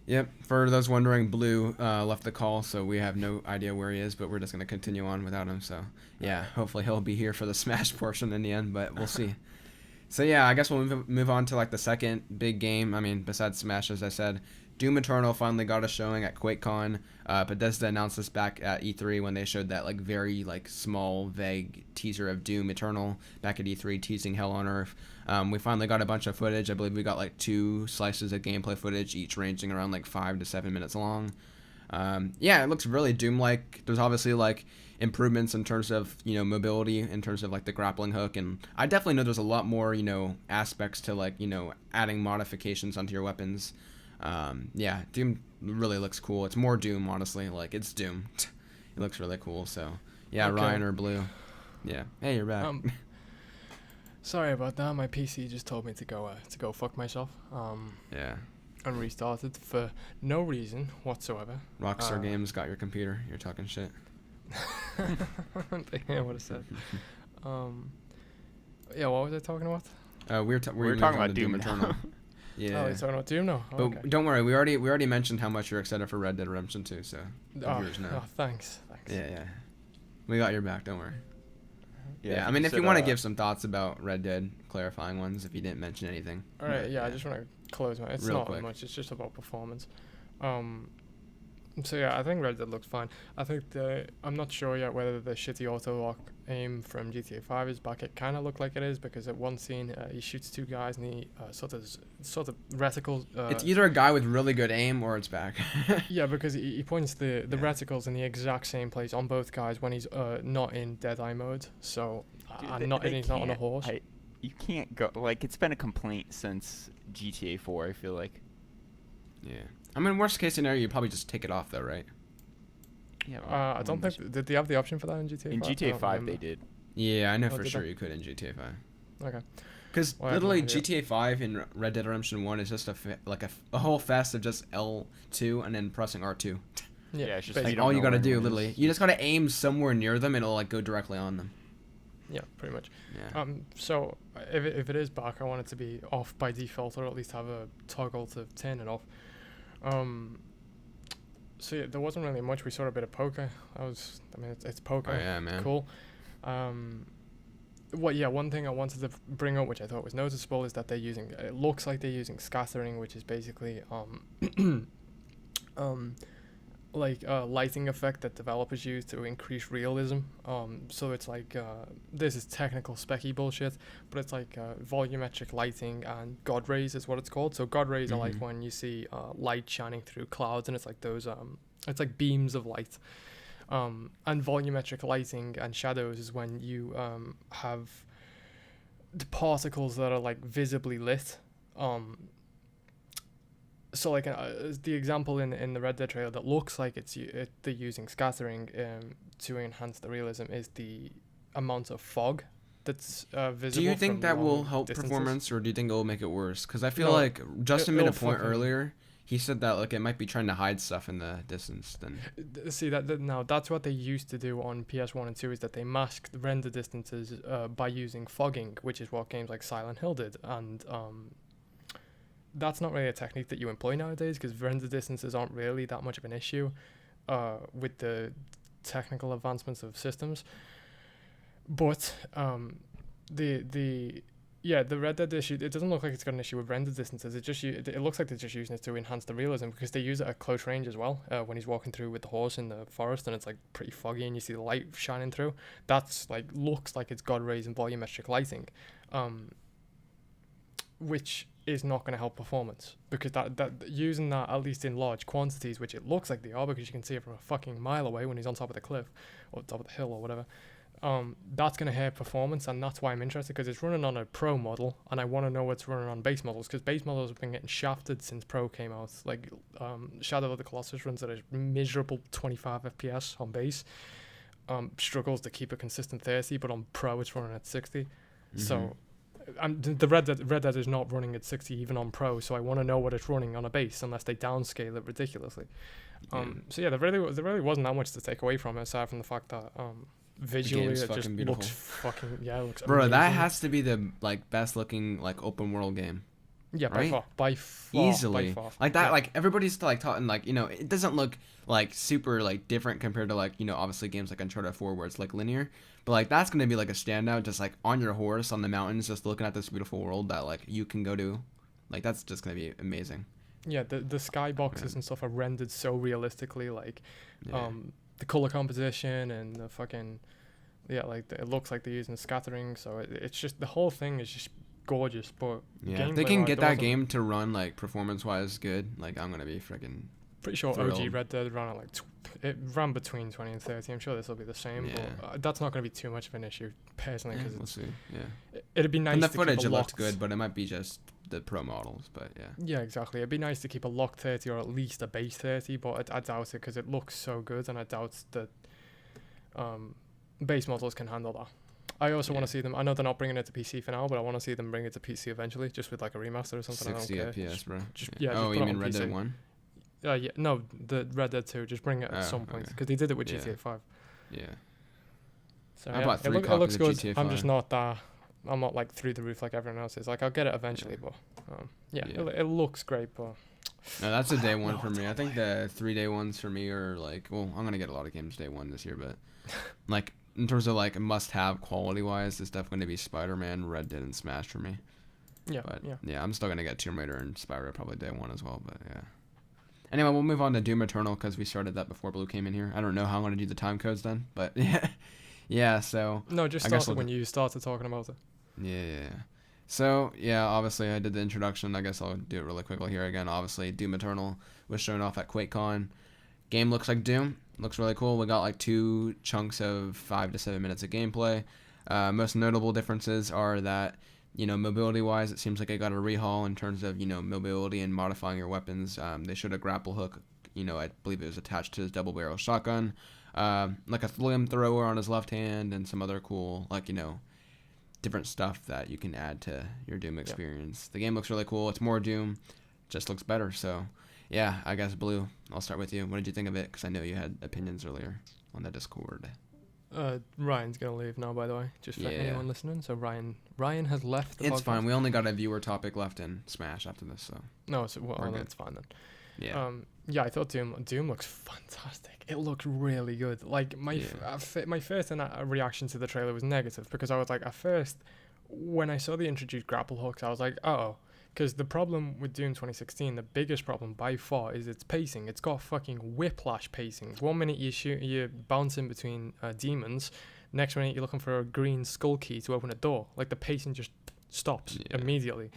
Yep. For those wondering, Blue left the call, so we have no idea where he is, but we're just going to continue on without him. So, yeah, hopefully he'll be here for the Smash portion in the end, but we'll see. So, yeah, I guess we'll move on to, like, the second big game. I mean, besides Smash, as I said. Doom Eternal finally got a showing at QuakeCon. Bethesda announced this back at E3 when they showed that, like, very, like, small, vague teaser of Doom Eternal back at E3, teasing Hell on Earth. We finally got a bunch of footage. I believe we got, like, 2 slices of gameplay footage, each ranging around, like, 5 to 7 minutes long. Yeah, it looks really Doom-like. There's obviously, like, improvements in terms of, you know, mobility, in terms of, like, the grappling hook. And I definitely know there's a lot more, you know, aspects to, like, you know, adding modifications onto your weapons. Yeah, Doom really looks cool. It's more Doom, honestly. Like, it's Doom. It looks really cool. So, yeah, okay. Ryan or Blue. Yeah. Hey, you're back. Sorry about that. My PC just told me to go fuck myself. Yeah. And restarted for no reason whatsoever. Rockstar Games got your computer. You're talking shit. I would have said. Yeah, what was I talking about? We were talking about Doom Eternal. Yeah. Oh, you're talking about Doom now? But okay. Don't worry, we already mentioned how much you're excited for Red Dead Redemption 2, so viewers know. Oh, thanks. Yeah. We got your back, don't worry. Yeah, I mean, if you want to give some thoughts about Red Dead, clarifying ones, if you didn't mention anything. Alright, yeah, I just want to close my... It's real not quick. Much, it's just about performance. So yeah, I think Red Dead looks fine. I think I'm not sure yet whether the shitty auto lock aim from GTA 5 is back. It kind of looked like it is, because at one scene he shoots 2 guys and he sort of reticles. It's either a guy with really good aim or it's back. Yeah, because he points the reticles in the exact same place on both guys when he's not in Deadeye mode. So Dude, he's not on a horse. You can't go, like, it's been a complaint since GTA 4. I feel like. Yeah. I mean, worst case scenario, you probably just take it off, though, right? Yeah. I don't think... Did they have the option for that in GTA 5? In GTA 5, they did. Yeah, I know for sure you could in GTA 5. Okay. Because literally, GTA 5 and Red Dead Redemption 1 is just a whole fest of just L2 and then pressing R2. Yeah, it's just like all you gotta do, literally. You just gotta aim somewhere near them and it'll, like, go directly on them. Yeah, pretty much. Yeah. So, if it is back, I want it to be off by default, or at least have a toggle to turn it off. So yeah, there wasn't really much. We saw a bit of poker. It's poker. Oh yeah, man. Cool. One thing I wanted to bring up, which I thought was noticeable, is that it looks like they're using scattering, which is basically like a lighting effect that developers use to increase realism. So it's like this is technical specky bullshit, but it's like volumetric lighting and God rays is what it's called. So God rays are like when you see light shining through clouds, and it's like those it's like beams of light. And volumetric lighting and shadows is when you have the particles that are like visibly lit. So like the example in the Red Dead trailer that looks like they're using scattering to enhance the realism is the amount of fog that's visible. Do you think that will help performance, or do you think it will make it worse? Because I feel like Justin made a point earlier. He said that like it might be trying to hide stuff in the distance. Then see that's what they used to do on PS1 and 2, is that they masked the render distances by using fogging, which is what games like Silent Hill did, and that's not really a technique that you employ nowadays, because render distances aren't really that much of an issue with the technical advancements of systems. But the Red Dead issue, it doesn't look like it's got an issue with render distances. It looks like they're just using it to enhance the realism, because they use it at close range as well. When he's walking through with the horse in the forest and it's like pretty foggy and you see the light shining through, that's like looks like it's God rays and volumetric lighting, which is not going to help performance, because that using that at least in large quantities, which it looks like they are, because you can see it from a fucking mile away when he's on top of the cliff or top of the hill or whatever. That's going to hurt performance, and that's why I'm interested, because it's running on a Pro model, and I want to know what's running on base models, because base models have been getting shafted since Pro came out. Like Shadow of the Colossus runs at a miserable 25 FPS on base, struggles to keep a consistent 30, but on Pro it's running at 60. So the Red Dead is not running at 60 even on Pro, so I want to know what it's running on a base, unless they downscale it ridiculously. So yeah, there really wasn't that much to take away from it, aside from the fact that visually game's it just fucking beautiful. looks fucking it looks Bro, amazing. that has to be the like best looking like open world game. yeah right? by far Easily. by far. Like that, Yeah. like everybody's like talking like, you know, it doesn't look like super like different compared to like, you know, obviously games like Uncharted 4 where it's like linear. But like that's gonna be like a standout, just like on your horse on the mountains, just looking at this beautiful world that like you can go to. Like that's just gonna be amazing. Yeah, the skyboxes Yeah. and stuff are rendered so realistically, like Yeah. the color composition and the fucking like it looks like they're using scattering, so it's just the whole thing is just gorgeous. But Yeah, if they can gameplay-wise, get there that wasn't- game to run like performance-wise good, like I'm gonna be freaking pretty sure thrilled. OG Red Dead ran at like it ran between 20 and 30. I'm sure this will be the same, Yeah. but that's not going to be too much of an issue personally Yeah, because we'll see. Yeah, it'd be nice and the to footage keep a it looked locked, good, but it might be just the pro models. But yeah, yeah, exactly. It'd be nice to keep a locked 30 or at least a base 30, but I doubt it because it looks so good, and I doubt that base models can handle that. I also want Yeah. to see them. I know they're not bringing it to PC for now, but I want to see them bring it to PC eventually, just with like a remaster or something. 60 I don't care. FPS, bro. just- Yeah. yeah, just Oh, put you it mean on Red Dead PC. 1? Yeah, no, the Red Dead 2. Just bring it at Oh, some point okay. because they did it with Yeah. GTA 5. Yeah. So I yeah, bought 3 it copies looks of good. GTA I'm just 5. not that. I'm not like through the roof like everyone else is. Like I'll get it eventually, Yeah. but yeah, Yeah. it looks great. But No, that's a day one No, for it's me. I on think the 3-day ones for me are like, well, I'm gonna get a lot of games day one this year, but like in terms of like must-have quality-wise, it's definitely gonna be Spider-Man, Red Dead, and Smash for me. yeah, But yeah. I'm still gonna get Tomb Raider and Spyro probably day one as well. But yeah. Anyway, we'll move on to Doom Eternal because we started that before Blue came in here. I don't know how I'm gonna do the time codes then, but yeah, yeah. So No, just I guess start it we'll when you started talking about it. yeah. So yeah, obviously I did the introduction. I guess I'll do it really quickly here again. Obviously, Doom Eternal was shown off at QuakeCon. Game looks like Doom. Looks really cool. We got like 2 chunks of 5 to 7 minutes of gameplay. Most notable differences are that, you know, mobility-wise, it seems like it got a rehaul in terms of, you know, mobility and modifying your weapons. They showed a grapple hook. You know, I believe it was attached to his double-barrel shotgun. Like a flamethrower on his left hand and some other cool, like, you know, different stuff that you can add to your Doom experience. The game looks really cool. It's more Doom. Just looks better. So, yeah, I guess Blue, I'll start with you. What did you think of it? Because I know you had opinions earlier on the Discord. Ryan's gonna leave now, by the way, just for Yeah. anyone listening. So Ryan has left. The It's podcast. fine. We only got a viewer topic left in Smash after this, so No, it's well, We're then good. it's fine then. yeah. Yeah, I thought Doom looks fantastic. It looked really good. Like my my first reaction to the trailer was negative because I was like, at first, when I saw the introduced grapple hooks, I was like, oh, because the problem with Doom 2016, the biggest problem by far is its pacing. It's got fucking whiplash pacing. 1 minute you're bouncing between demons, next minute you're looking for a green skull key to open a door. Like the pacing just stops immediately.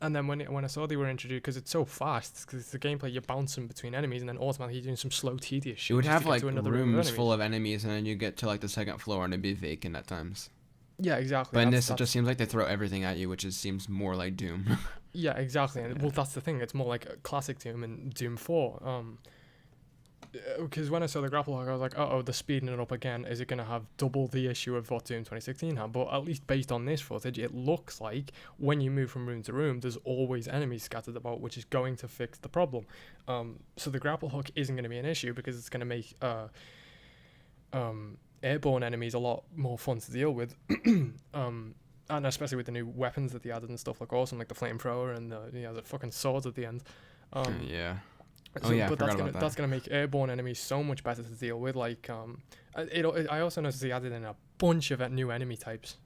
And then when I saw they were introduced, because it's so fast, because it's the gameplay, you're bouncing between enemies, and then automatically you're doing some slow, tedious shit. You would just have to get like to another room of rooms enemies. full of enemies, and then you get to like the second floor, and it'd be vacant at times. Yeah, exactly. But in That's- this, it just seems like they throw everything at you, which seems more like Doom. yeah, exactly. And well, that's the thing. It's more like a classic Doom and Doom 4. Because when I saw the grapple hook, I was like, oh, they're speeding it up again. Is it going to have double the issue of what Doom 2016 had? But at least based on this footage, it looks like when you move from room to room, there's always enemies scattered about, which is going to fix the problem. So the grapple hook isn't going to be an issue because it's going to make airborne enemies a lot more fun to deal with. And especially with the new weapons that they added and stuff, look awesome, like the flamethrower and the fucking swords at the end. Yeah. Oh, So, yeah, I but forgot about that. that's gonna make airborne enemies so much better to deal with. Like, I also noticed they added in a bunch of new enemy types,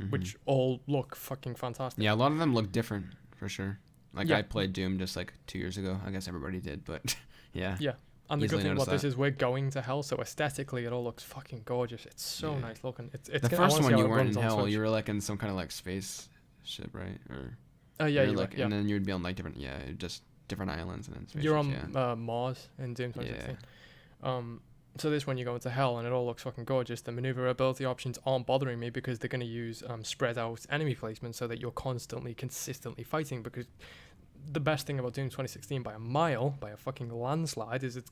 which all look fucking fantastic. Yeah, a lot of them look different for sure. Like Yeah. I played Doom just like 2 years ago. I guess everybody did, but yeah. Yeah. And the good Easily thing about noticed this is we're going to hell, so aesthetically it all looks fucking gorgeous. It's so Yeah. nice looking. It's The I first wanna see one how you it weren't runs in on hell. Switch. You were like in some kind of like space ship, right? Or Yeah, you're you like, were, yeah. and then you'd be on like different, just different islands and then spaceships. You're on yeah. Mars in Doom 2016. So this one you go into hell and it all looks fucking gorgeous. The maneuverability options aren't bothering me because they're going to use spread out enemy placement so that you're consistently fighting, because the best thing about Doom 2016 by a mile, by a fucking landslide, is its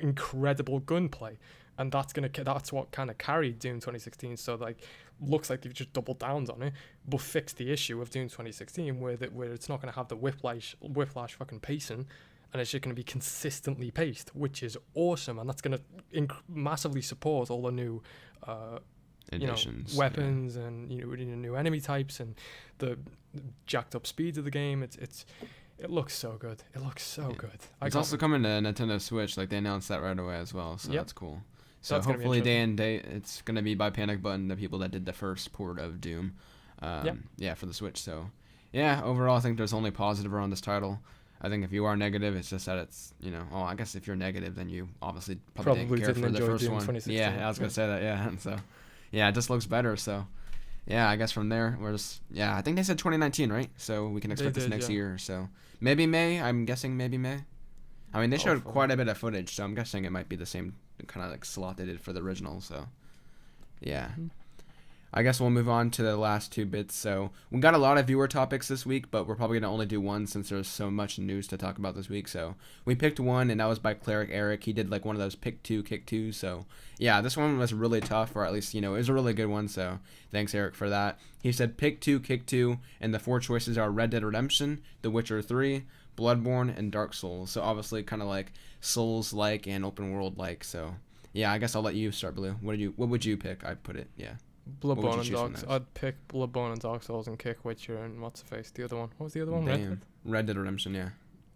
incredible gunplay. And that's what kind of carried Doom 2016. So like, looks like they've just doubled down on it, but fixed the issue of Doom 2016 where it's not going to have the whiplash fucking pacing. and it's just going to be consistently paced, which is awesome, and that's going to massively support all the new Additions, weapons and new enemy types and the jacked up speeds of the game. It looks so good. It looks so good. It's also coming to Nintendo Switch. Like, they announced that right away as well, so that's cool. So that's hopefully day and date, it's going to be by Panic Button, the people that did the first port of Doom. For the Switch. So, yeah, overall, I think there's only positive around this title. I think if you are negative, it's just that it's, I guess if you're negative, then you obviously probably didn't care for the first Doom one. 2016. Yeah, I was going to say that, yeah. And so, yeah, it just looks better. So, yeah, I guess from there, I think they said 2019, right? So we can expect this next year. So maybe May. I'm guessing maybe May. I mean, they showed quite a bit of footage, so I'm guessing it might be the same kind of like slot they did for the original. So, yeah. Mm-hmm. I guess we'll move on to the last two bits. So we got a lot of viewer topics this week, but we're probably going to only do one since there's so much news to talk about this week. So we picked one, and that was by Cleric Eric. He did like one of those pick two, kick two. So yeah, this one was really tough, or at least, it was a really good one. So thanks, Eric, for that. He said pick two, kick two, and the 4 choices are Red Dead Redemption, The Witcher 3, Bloodborne, and Dark Souls. So obviously kind of like Souls-like and open world-like. So yeah, I guess I'll let you start, Blue. What would you pick? I'd put it, yeah. Bloodborne and Dark Souls. I'd pick Bloodborne and Dark Souls and kick Witcher and what's the face? The other one. What was the other one? Red Dead Redemption, yeah.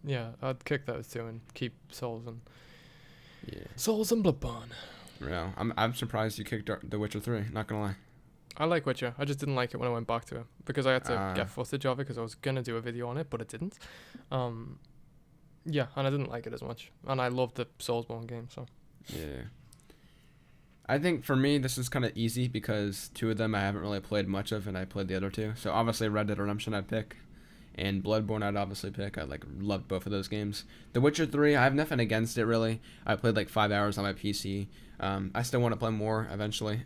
Yeah, I'd kick those two and keep Souls and Bloodborne. Yeah, I'm surprised you kicked The Witcher 3. Not gonna lie. I like Witcher. I just didn't like it when I went back to it because I had to get footage of it because I was gonna do a video on it, but it didn't. Yeah, and I didn't like it as much, and I loved the Soulsborne game. So yeah. I think for me, this is kind of easy because 2 of them I haven't really played much of, and I played the other 2. So obviously Red Dead Redemption I'd pick, and Bloodborne I'd obviously pick. I loved both of those games. The Witcher 3, I have nothing against it really. I played like 5 hours on my PC. I still want to play more eventually,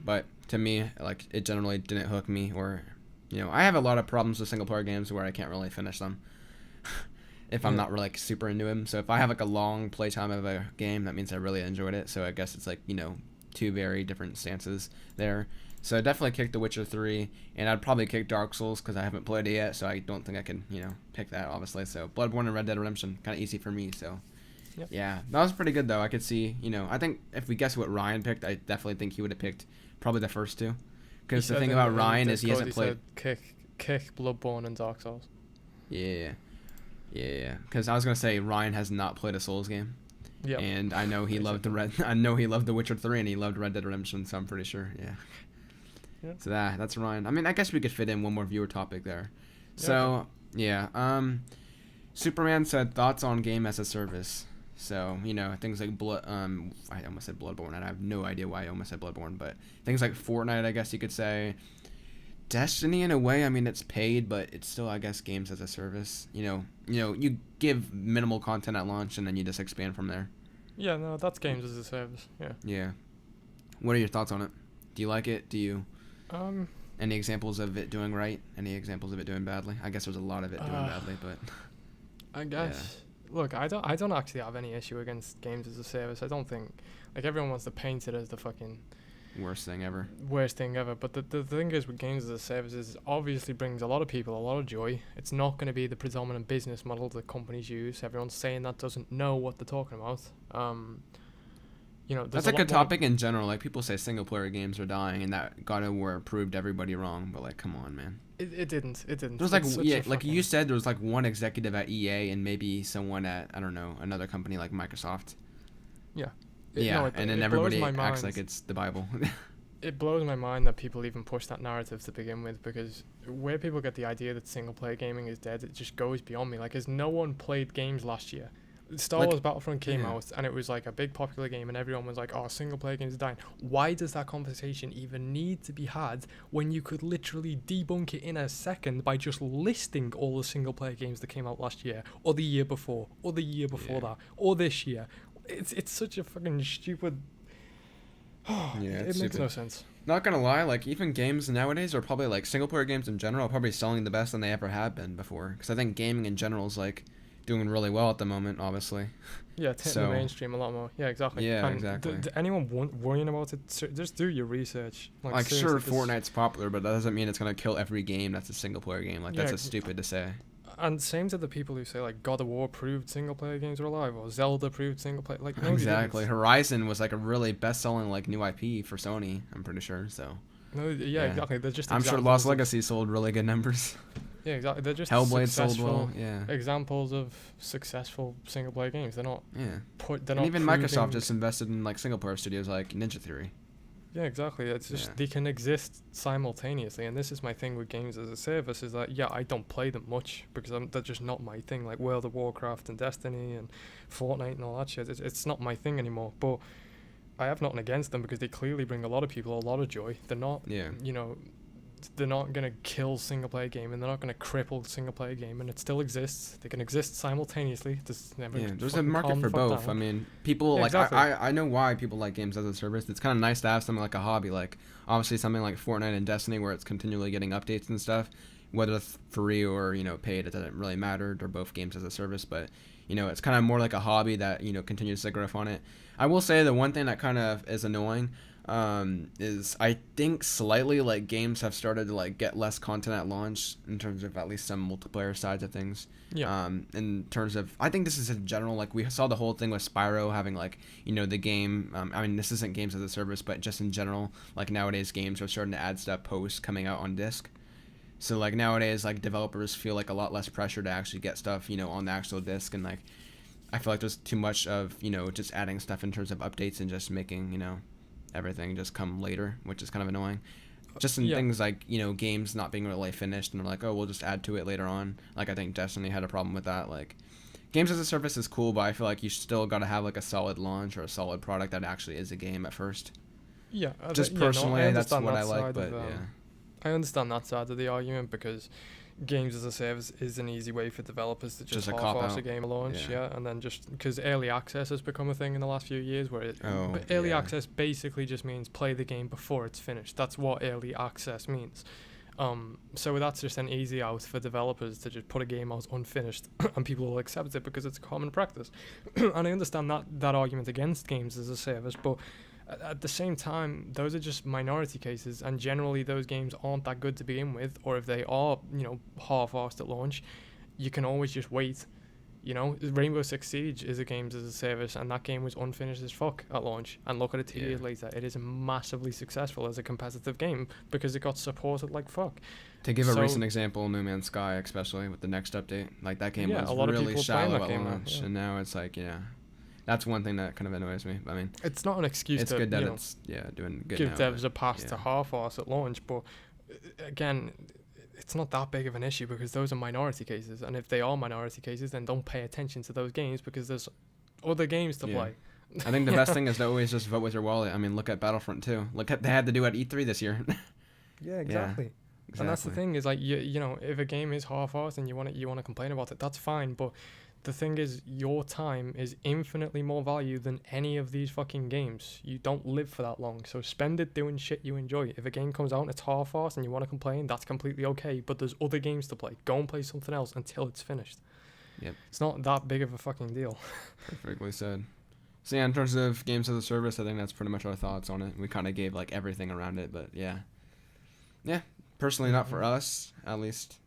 but to me, like, it generally didn't hook me, or I have a lot of problems with single player games where I can't really finish them if I'm not really like super into them. So if I have like a long playtime of a game, that means I really enjoyed it. So I guess it's like 2 very different stances there. So I definitely kick The Witcher 3, and I'd probably kick Dark Souls because I haven't played it yet, so I don't think I can, pick that, obviously. So Bloodborne and Red Dead Redemption, kind of easy for me, so. Yep. Yeah, that was pretty good, though. I could see, I think if we guess what Ryan picked, I definitely think he would have picked probably the first 2. Because the thing about Ryan is he hasn't played... Kick Bloodborne and Dark Souls. Yeah. Because I was going to say Ryan has not played a Souls game. Yep. And I know he loved The Witcher 3, and he loved Red Dead Redemption, so I'm pretty sure. Yeah. Yep. So that's Ryan. I mean, I guess we could fit in one more viewer topic there. So yeah. Superman said thoughts on game as a service. So things like I almost said Bloodborne, and I have no idea why I almost said Bloodborne, but things like Fortnite, I guess you could say. Destiny, in a way, I mean, it's paid, but it's still, I guess, games as a service. You give minimal content at launch, and then you just expand from there. Yeah, no, that's games as a service. Yeah. Yeah. What are your thoughts on it? Do you like it? Do you? Any examples of it doing right? Any examples of it doing badly? I guess there's a lot of it doing badly, but. I guess. Yeah. Look, I don't actually have any issue against games as a service. I don't think, like, everyone wants to paint it as the fucking worst thing ever. But the thing is with games as a service is obviously brings a lot of people a lot of joy. It's not going to be the predominant business model that companies use. Everyone's saying that doesn't know what they're talking about. That's a good topic in general. Like, people say single player games are dying, and that God of War proved everybody wrong. But like, come on, man. It didn't. There was like you said, there was like one executive at EA and maybe someone at, I don't know, another company like Microsoft. Yeah. And then everybody acts like it's the Bible. It blows my mind that people even push that narrative to begin with, because where people get the idea that single player gaming is dead, it just goes beyond me. Like, has no one played games last year? Star Wars Battlefront came out, and it was like a big popular game, and everyone was like, oh, single player games are dying. Why does that conversation even need to be had when you could literally debunk it in a second by just listing all the single player games that came out last year, or the year before, or the year before that, or this year? It's such a fucking stupid. It makes no sense. Not gonna lie, like, even games nowadays are probably, like, single player games in general are probably selling the best than they ever have been before. Because I think gaming in general is like doing really well at the moment, obviously. Yeah, it's hitting the mainstream a lot more. Yeah, exactly. Yeah, exactly. Anyone worrying about it, just do your research. Like sure, Fortnite's popular, but that doesn't mean it's gonna kill every game that's a single player game. Like, that's just stupid to say. And same to the people who say like God of War proved single player games were alive, or Zelda proved single player. Like, no, they Exactly. didn't. Horizon was like a really best-selling like new IP for Sony. I'm pretty sure. So No, yeah, exactly. They're just. I'm sure examples Lost of- Legacy sold really good numbers. Yeah, exactly. They're just Hellblade sold successful well. Yeah. examples of successful single player games. They're not Yeah. They're And not even proving- Microsoft just invested in like single player studios like Ninja Theory. Yeah, exactly. It's just Yeah. they can exist simultaneously, and this is my thing with games as a service. Is that I don't play them much because they're just not my thing. Like World of Warcraft and Destiny and Fortnite and all that shit. It's not my thing anymore. But I have nothing against them because they clearly bring a lot of people a lot of joy. They're not, Yeah. they're not gonna kill single player game, and they're not gonna cripple single player game, and it still exists. They can exist simultaneously. There's never There's a fucking market calm for the fuck both. I down. mean, people Yeah, like exactly. I know why people like games as a service. It's kind of nice to have something like a hobby, like obviously something like Fortnite and Destiny, where it's continually getting updates and stuff, whether it's free or paid. It doesn't really matter. They're both games as a service, but it's kind of more like a hobby that continues to grow on it. I will say the one thing that kind of is annoying is I think slightly like games have started to like get less content at launch in terms of at least some multiplayer sides of things. Yeah. In terms of, I think this is in general, like we saw the whole thing with Spyro having like, the game, I mean, this isn't games as a service, but just in general, like nowadays games are starting to add stuff post coming out on disc. So like nowadays, like developers feel like a lot less pressure to actually get stuff, on the actual disc. And like, I feel like there's too much of, just adding stuff in terms of updates and just making, everything just come later, which is kind of annoying. Just in things like, games not being really finished and they're like, oh, we'll just add to it later on. Like, I think Destiny had a problem with that. Like, games as a service is cool, but I feel like you still got to have, like, a solid launch or a solid product that actually is a game at first. Yeah. Just personally, that's what I like, but, yeah. I understand that side of the argument because games as a service is an easy way for developers to just a half-ass cop-out. a game at launch, and then just because early access has become a thing in the last few years where early access basically just means play the game before it's finished. That's what early access means. So that's just an easy out for developers to just put a game out unfinished and people will accept it because it's a common practice. And I understand that argument against games as a service, but at the same time, those are just minority cases, and generally those games aren't that good to begin with, or if they are, half-assed at launch, you can always just wait. Rainbow Six Siege is a games as a service, and that game was unfinished as fuck at launch, and look at it 2 years later, it is massively successful as a competitive game because it got supported like fuck. To give a recent example, No Man's Sky, especially with the next update, like that game was a lot of really people shallow playing that at game now, launch, and now it's like, that's one thing that kind of annoys me. I mean, it's not an excuse it's to good that it's doing good give now, devs a pass to half-ass at launch, but again, it's not that big of an issue because those are minority cases, and if they are minority cases, then don't pay attention to those games because there's other games to play. I think the best thing is to always just vote with your wallet. I mean, look at Battlefront 2. Look at they had to do at E3 this year. Yeah, exactly. And that's the thing is like if a game is half-assed and you want to complain about it, that's fine, but the thing is, your time is infinitely more value than any of these fucking games. You don't live for that long, so spend it doing shit you enjoy. If a game comes out and it's half-assed and you want to complain, that's completely okay, but there's other games to play. Go and play something else until it's finished. Yep. It's not that big of a fucking deal. Perfectly said. So yeah, in terms of games as a service, I think that's pretty much our thoughts on it. We kind of gave like everything around it, but yeah. Personally, not for us, at least.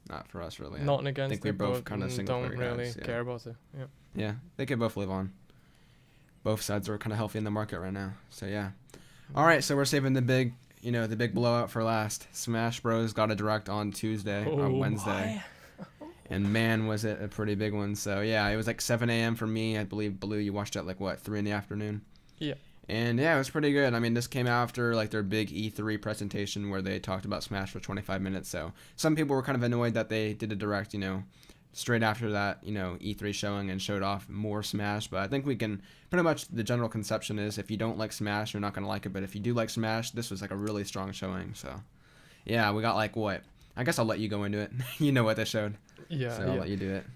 Not for us, really. Nothing against think we're it, both but kinda single don't player really guys, care about it. Yeah. Yeah, they could both live on. Both sides are kind of healthy in the market right now. So yeah. All right, so we're saving the big blowout for last. Smash Bros. Got a direct on Tuesday, on Wednesday. And man, was it a pretty big one. So yeah, it was like 7 a.m. for me. I believe, Blue, you watched it at like, what, 3 in the afternoon? Yeah. And yeah, it was pretty good. I mean, this came after like their big E3 presentation where they talked about Smash for 25 minutes. So some people were kind of annoyed that they did a direct, straight after that, E3 showing and showed off more Smash. But I think we can pretty much, the general conception is if you don't like Smash, you're not going to like it. But if you do like Smash, this was like a really strong showing. So yeah, we got like what? I guess I'll let you go into it. You know what they showed. Yeah. So I'll let you do it.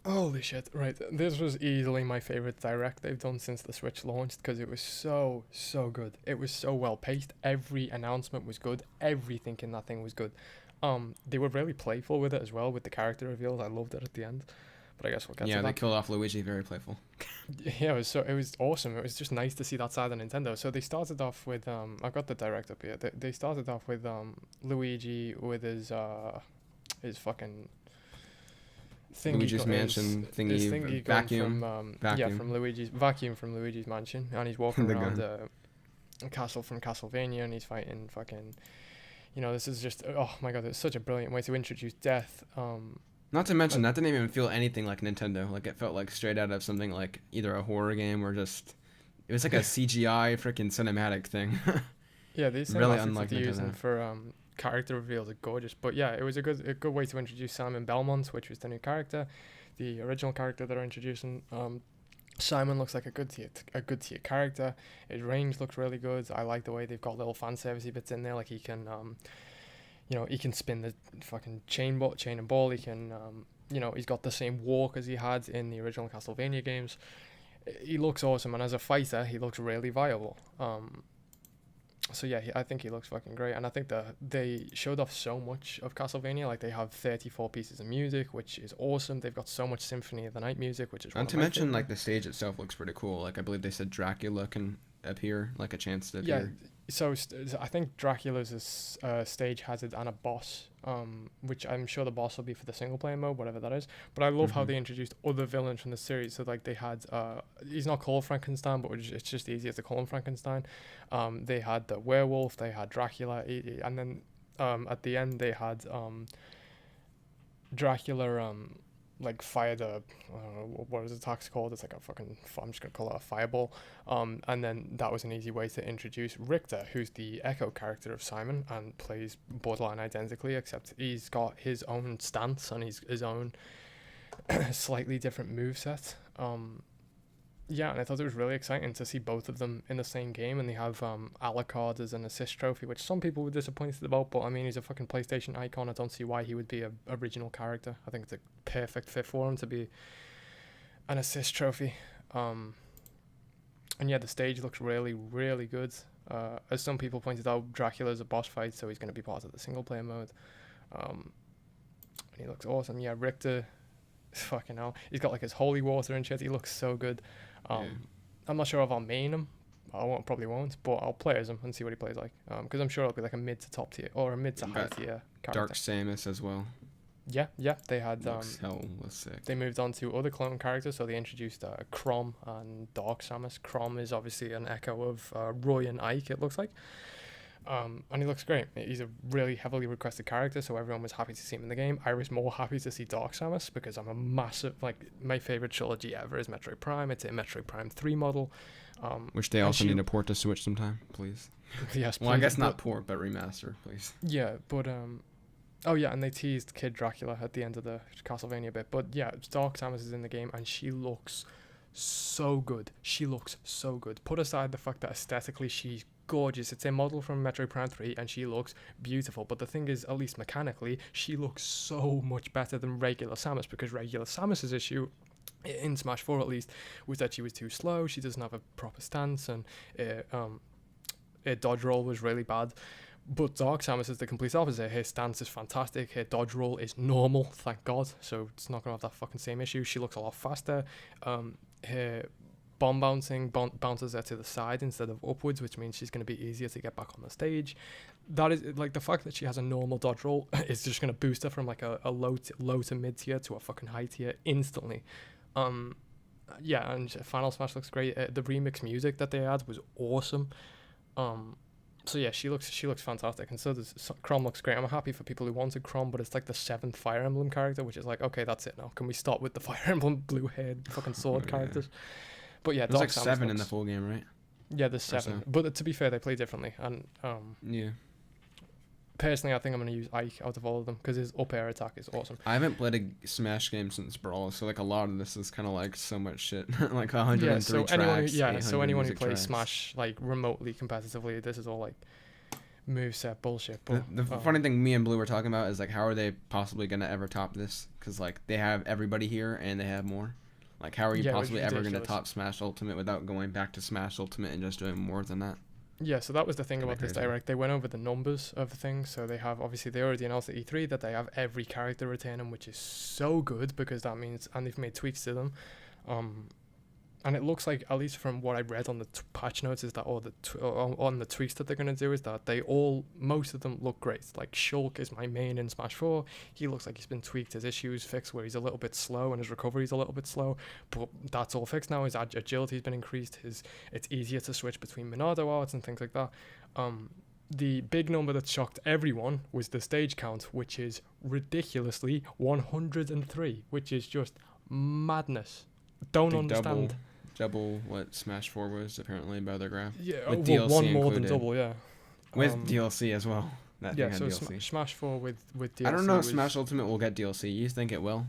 Holy shit, right. This was easily my favorite direct they've done since the Switch launched because it was so good. It was so well paced. Every announcement was good. Everything in that thing was good. They were really playful with it as well with the character reveals. I loved it at the end. But I guess we'll get to that. Yeah, they killed off Luigi, very playful. Yeah, it was awesome. It was just nice to see that side of Nintendo. So they started off with I've got the direct up here. They started off with Luigi with his fucking Luigi's Mansion thingy, vacuum. Yeah, from Luigi's Mansion, and he's walking around a castle from Castlevania, and he's fighting fucking. This is just, oh my god, it's such a brilliant way to introduce death. Not to mention, that didn't even feel anything like Nintendo. Like, it felt like straight out of something like either a horror game or just... It was like a CGI freaking cinematic thing. Yeah, these really cinematics unlike that they're using Nintendo. for character reveals are gorgeous. But yeah, it was a good way to introduce Simon Belmont, which was the new character. The original character that are introducing... Simon looks like a good tier character. His range looks really good. I like the way they've got little fan servicey bits in there, like he can, he can spin the fucking chain and ball. He can, he's got the same walk as he had in the original Castlevania games. He looks awesome, and as a fighter, he looks really viable. So yeah, I think he looks fucking great, and I think that they showed off so much of Castlevania. Like, they have 34 pieces of music, which is awesome. They've got so much Symphony of the Night music, which is Not to mention, like, the stage itself looks pretty cool. Like, I believe they said Dracula can appear, like a chance to appear. Yeah, so I think Dracula's a stage hazard and a boss, which I'm sure the boss will be for the single player mode, whatever that is. But I love how they introduced other villains from the series. So like, they had he's not called Frankenstein, but it's just easier to call him Frankenstein. They had the werewolf, they had Dracula, and then at the end they had Dracula like fired a, I don't know, what is the attack called? It's like a fucking, I'm just gonna call it a fireball. And then that was an easy way to introduce Richter, who's the Echo character of Simon and plays borderline identically, except he's got his own stance and his own slightly different moveset. Yeah, and I thought it was really exciting to see both of them in the same game, and they have Alucard as an assist trophy, which some people were disappointed about, but I mean, he's a fucking PlayStation icon. I don't see why he would be a original character. I think it's a perfect fit for him to be an assist trophy. And yeah, the stage looks really, really good. As some people pointed out, Dracula's a boss fight, so he's going to be part of the single player mode. And he looks awesome. Yeah, Richter, fucking hell, he's got like his holy water and shit. He looks so good. I'm not sure if I'll main him. Probably won't, but I'll play as him and see what he plays like. Because I'm sure it'll be like a mid to top tier or a mid to high tier character. Dark Samus as well. Yeah, they had hell was sick. They moved on to other clone characters, so they introduced Crom and Dark Samus. Crom is obviously an echo of Roy and Ike, it looks like. And he looks great. He's a really heavily requested character, so everyone was happy to see him in the game. I was more happy to see Dark Samus because I'm a massive, my favorite trilogy ever is Metroid Prime. It's a Metroid Prime 3 model. Which they also need to port to Switch sometime, please. Yes, please. Well, I guess not port, but remaster, please. Yeah, but oh yeah, and they teased Kid Dracula at the end of the Castlevania bit. But yeah, Dark Samus is in the game, and she looks so good. She looks so good. Put aside the fact that aesthetically she's gorgeous. It's a model from Metroid Prime 3 and she looks beautiful. But the thing is, at least mechanically, she looks so much better than regular Samus, because regular Samus's issue, in Smash 4 at least, was that she was too slow. She doesn't have a proper stance, and her dodge roll was really bad. But Dark Samus is the complete opposite. Her stance is fantastic. Her dodge roll is normal, thank God. So it's not going to have that fucking same issue. She looks a lot faster. Her bomb bouncing bounces her to the side instead of upwards, which means she's going to be easier to get back on the stage. That is, like, the fact that she has a normal dodge roll is just going to boost her from like a low to mid tier to a fucking high tier instantly. Yeah, and Final Smash looks great. The remix music that they had was awesome. So yeah, she looks fantastic, and so does Crom. Looks great. I'm happy for people who wanted Crom, but it's like the 7th Fire Emblem character, which is like, okay, that's it now. Can we stop with the Fire Emblem blue-haired fucking sword characters? But yeah, there's like 7 in the full game, right? Yeah, there's 7. So. But to be fair, they play differently, and yeah. Personally, I think I'm going to use Ike out of all of them because his up air attack is awesome. I haven't played a Smash game since Brawl, so like a lot of this is kind of like so much shit. Like 103 tracks. So anyone who plays tracks. Smash like remotely competitively, this is all like moveset bullshit. But the funny thing me and Blue were talking about is like, how are they possibly going to ever top this? Because like they have everybody here and they have more. Like, how are you possibly ever going to top Smash Ultimate without going back to Smash Ultimate and just doing more than that? Yeah, so that was the thing about this direct. They went over the numbers of things. So they have, obviously, they already announced at E3 that they have every character returning, which is so good because that means, and they've made tweaks to them. And and it looks like, at least from what I read on the patch notes, is that all the on the tweaks that they're going to do is that most of them look great. Like Shulk is my main in Smash 4. He looks like he's been tweaked, his issues fixed where he's a little bit slow and his recovery's a little bit slow, but that's all fixed now. His agility's been increased, it's easier to switch between Monado arts and things like that. The big number that shocked everyone was the stage count, which is ridiculously 103, which is just madness. Don't Big understand. Double what Smash 4 was apparently by the graph. Yeah, with well, DLC one more included. than double, yeah. With DLC as well. That Yeah, thing had so DLC. Smash 4 with DLC. I don't know if was- Smash Ultimate will get DLC. You think it will?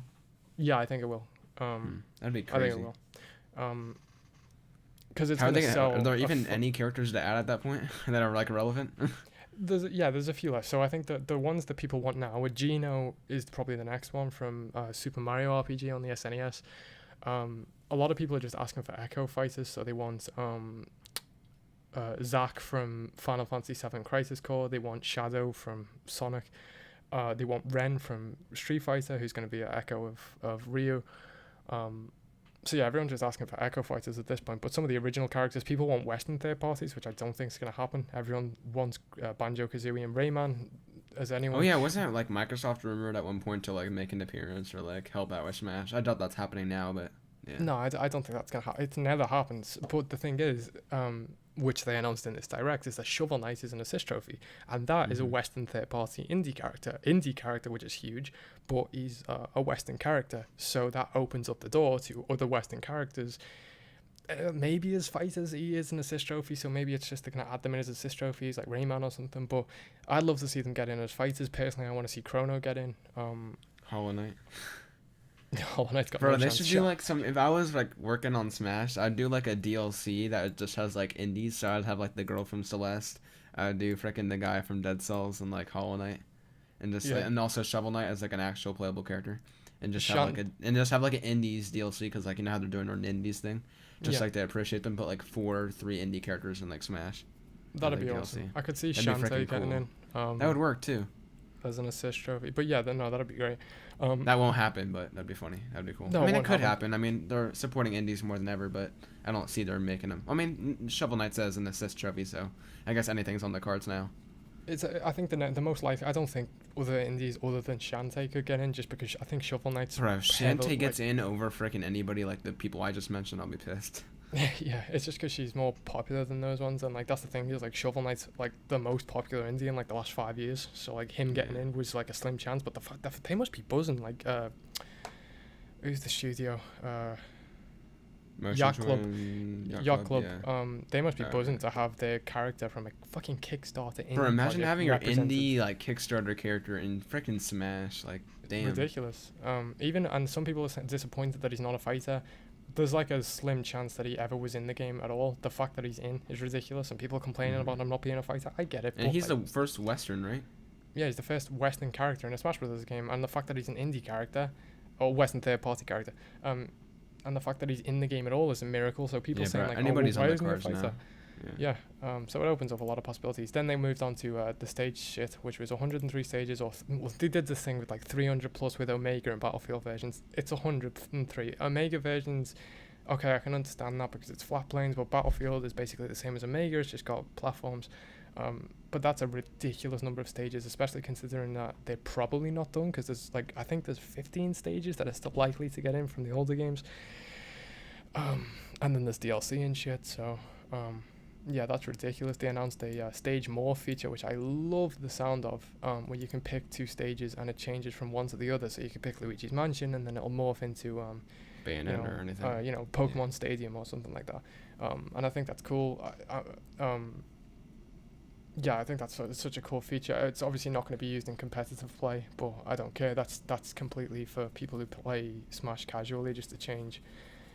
Yeah, I think it will. That'd be I crazy. think it will. Because it's How are going they to gonna, sell. are there even any characters to add at that point that are like relevant? There's a few left. So I think the ones that people want now, with Geno is probably the next one from Super Mario RPG on the SNES. A lot of people are just asking for Echo fighters, so they want Zack from Final Fantasy VII Crisis Core. They want Shadow from Sonic. They want Ren from Street Fighter, who's going to be an Echo of Ryu. So yeah, everyone's just asking for Echo fighters at this point. But some of the original characters, people want Western third parties, which I don't think is going to happen. Everyone wants Banjo-Kazooie and Rayman. As anyone? Oh yeah, wasn't it like Microsoft rumored at one point to like make an appearance or like help out with Smash? I doubt that's happening now, but yeah. No, I don't think that's going to happen. It never happens. But the thing is, which they announced in this direct, is that Shovel Knight is an assist trophy. And that is a Western third-party indie character, which is huge, but he's a Western character. So that opens up the door to other Western characters. Maybe as fighters, he is an assist trophy, so maybe it's just they're going to add them in as assist trophies, like Rayman or something. But I'd love to see them get in as fighters. Personally, I want to see Chrono get in. Hollow Knight. Hollow Knight's got Bro, no they chance. should do like some. If I was like working on Smash, I'd do like a DLC that just has like indies. So I'd have like the girl from Celeste. I'd do freaking the guy from Dead Cells and like Hollow Knight, and just Yeah. and also Shovel Knight as like an actual playable character, and just Shan- have like an indies DLC because like you know how they're doing an indies thing, just Yeah. like they appreciate them. Put like 4 or 3 indie characters in like Smash. That'd like be DLC. awesome. I could see That'd be Shantae freaking getting cool. in. That would work too. As an assist trophy. But yeah, that'd be great. That won't happen, but that'd be funny. That'd be cool. No, I mean, it it won't could happen. happen. I mean, they're supporting indies more than ever, but I don't see them making them. I mean, Shovel Knight says an assist trophy, so I guess anything's on the cards now. I think the most likely. I don't think other indies other than Shantae could get in, just because I think Shovel Knight's. Bro, if heavily- Shantae gets in over freaking anybody like the people I just mentioned, I'll be pissed. Yeah, it's just because she's more popular than those ones, and like that's the thing is like Shovel Knight's like the most popular indie in like the last 5 years. So like him getting in was like a slim chance, but the fact that they must be buzzing. Like, who's the studio? Yacht Club. Yacht Club. Yeah. They must be Oh, buzzing okay. to have their character from a fucking Kickstarter. Bro, imagine project having your represented. indie like Kickstarter character in freaking Smash. Like, damn. Ridiculous. And some people are disappointed that he's not a fighter. There's like a slim chance that he ever was in the game at all. The fact that he's in is ridiculous, and people are complaining about him not being a fighter. I get it. And but, he's like, the first Western, right? yeah, he's the first Western character in a Smash Brothers game, and the fact that he's an indie character, or Western third-party character, and the fact that he's in the game at all is a miracle. So people Yeah, saying bro, like, anybody's why on the isn't he a cards fighter? now. Yeah. So it opens up a lot of possibilities. Then they moved on to the stage shit, which was 103 stages, they did this thing with like 300 plus with Omega and Battlefield versions. It's 103. Omega versions, okay, I can understand that because it's flat planes, but Battlefield is basically the same as Omega. It's just got platforms. But that's a ridiculous number of stages, especially considering that they're probably not done, because there's like, I think there's 15 stages that are still likely to get in from the older games. And then there's DLC and shit, so yeah, that's ridiculous. They announced a stage morph feature, which I love the sound of, where you can pick 2 stages and it changes from one to the other. So you can pick Luigi's Mansion and then it'll morph into Bayonetta or anything. Pokemon Stadium or something like that. And I think that's cool. Yeah, I think that's such a cool feature. It's obviously not going to be used in competitive play, but I don't care. That's completely for people who play Smash casually, just to change.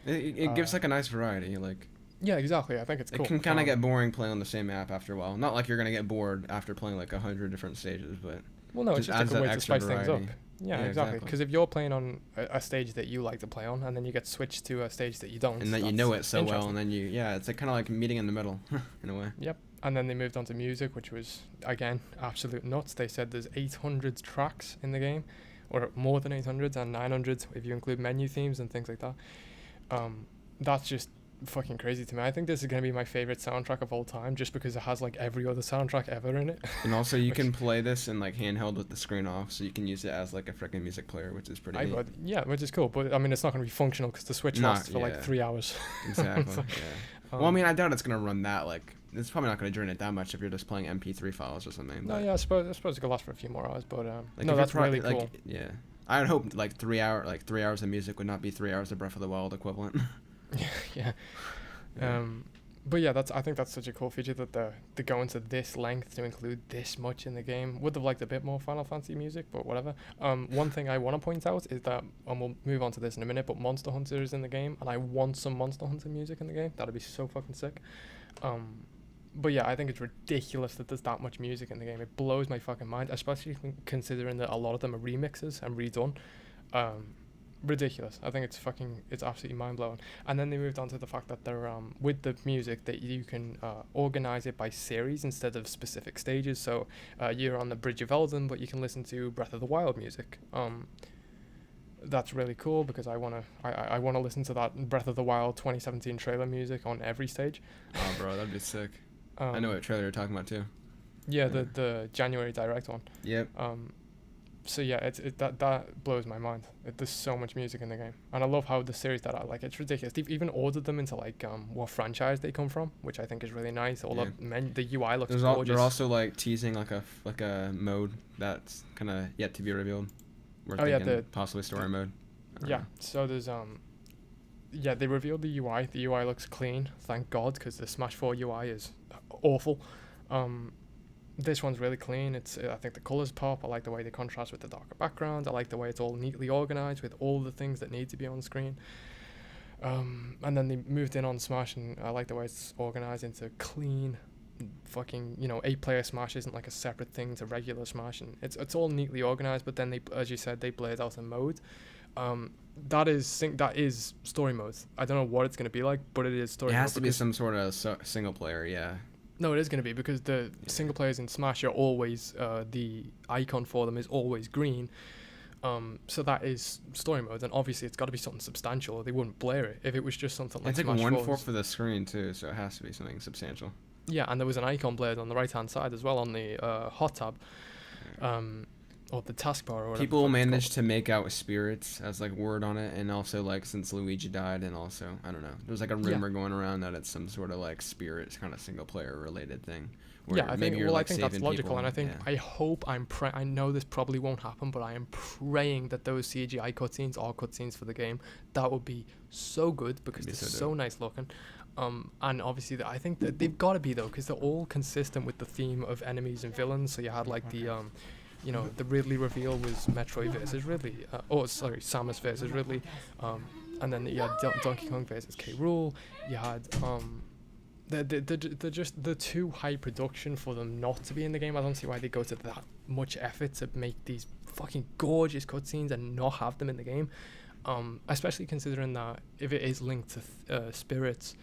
It gives like a nice variety. Like, yeah, exactly. I think it's cool. it can kind of get boring playing on the same map after a while. Not like you're gonna get bored after playing like 100 different stages, but well, no, it's just just a adds good that way to extra spice things up. variety. Yeah, Yeah, exactly. exactly. Because if you're playing on a stage that you like to play on, and then you get switched to a stage that you don't, and then you that's know it so well, interesting. and then it's like kind of like meeting in the middle in a way. Yep. And then they moved on to music, which was, again, absolute nuts. They said there's 800 tracks in the game, or more than 800, and 900 if you include menu themes and things like that. That's just fucking crazy to me. I think this is gonna be my favorite soundtrack of all time, just because it has like every other soundtrack ever in it. And also, you can play this in like handheld with the screen off, so you can use it as like a freaking music player, which is pretty neat. Yeah, which is cool. But I mean, it's not gonna be functional because the Switch lasts for like 3 hours. Exactly. Yeah. Well, I mean, I doubt it's gonna run that. Like, it's probably not gonna drain it that much if you're just playing MP3 files or something. No, yeah, I suppose it could last for a few more hours. But like, no, that's really like, cool. Yeah, I would hope like 3 hours of music would not be 3 hours of Breath of the Wild equivalent. Yeah. But yeah, I think that's such a cool feature that they're going to this length to include this much in the game. Would have liked a bit more Final Fantasy music, but whatever. One thing I want to point out is that, and we'll move on to this in a minute, but Monster Hunter is in the game, and I want some Monster Hunter music in the game. That'd be so fucking sick. But yeah, I think it's ridiculous that there's that much music in the game. It blows my fucking mind, especially considering that a lot of them are remixes and redone. Ridiculous. I think it's absolutely mind-blowing. And then they moved on to the fact that they're with the music that you can organize it by series instead of specific stages. So you're on the Bridge of Elden, but you can listen to Breath of the Wild music. That's really cool because I wanna listen to that Breath of the Wild 2017 trailer music on every stage. Oh, bro, that'd be sick. I know what trailer you're talking about too. Yeah, the January Direct one. Yep. So yeah, that blows my mind. There's so much music in the game, and I love how the series that I like. It's ridiculous. They've even ordered them into like what franchise they come from, which I think is really nice. The UI looks gorgeous. They're also like teasing like a mode that's kind of yet to be revealed. Possibly story mode. Yeah. So there's they revealed the UI. The UI looks clean, thank God, because the Smash 4 UI is awful. This one's really clean. I think the colors pop. I like the way they contrast with the darker background. I like the way it's all neatly organized with all the things that need to be on screen. And then they moved in on Smash, and I like the way it's organized into clean, fucking 8-player Smash isn't like a separate thing to regular Smash, and it's all neatly organized. But then they, as you said, they blurred out a mode. That is story mode. I don't know what it's gonna be like, but it is story mode. It has to be some sort of single player, yeah. No, it is going to be because the single players in Smash are always the icon for them is always green. So that is story mode, and obviously it's got to be something substantial, or they wouldn't blur it. If it was just something like Smash 4. It's like 1/4 for the screen too, so it has to be something substantial. Yeah, and there was an icon blurred on the right hand side as well on the hot tab, or the taskbar or whatever. People managed to make out spirits as like word on it, and also like since Luigi died, and also I don't know, there's like a rumor going around that it's some sort of like spirits kind of single player related thing. I think that's logical, people, and I think I hope I know this probably won't happen, but I am praying that those CGI cutscenes are cutscenes for the game. That would be so good because they're so nice looking. And obviously I think that they've got to be though, because they're all consistent with the theme of enemies and villains. So you had like the the Ridley reveal was Metroid versus Ridley. Samus versus Ridley. And then you had Donkey Kong versus K. Rool. You had they're just the too high production for them not to be in the game. I don't see why they go to that much effort to make these fucking gorgeous cutscenes and not have them in the game. Especially considering that if it is linked to spirits,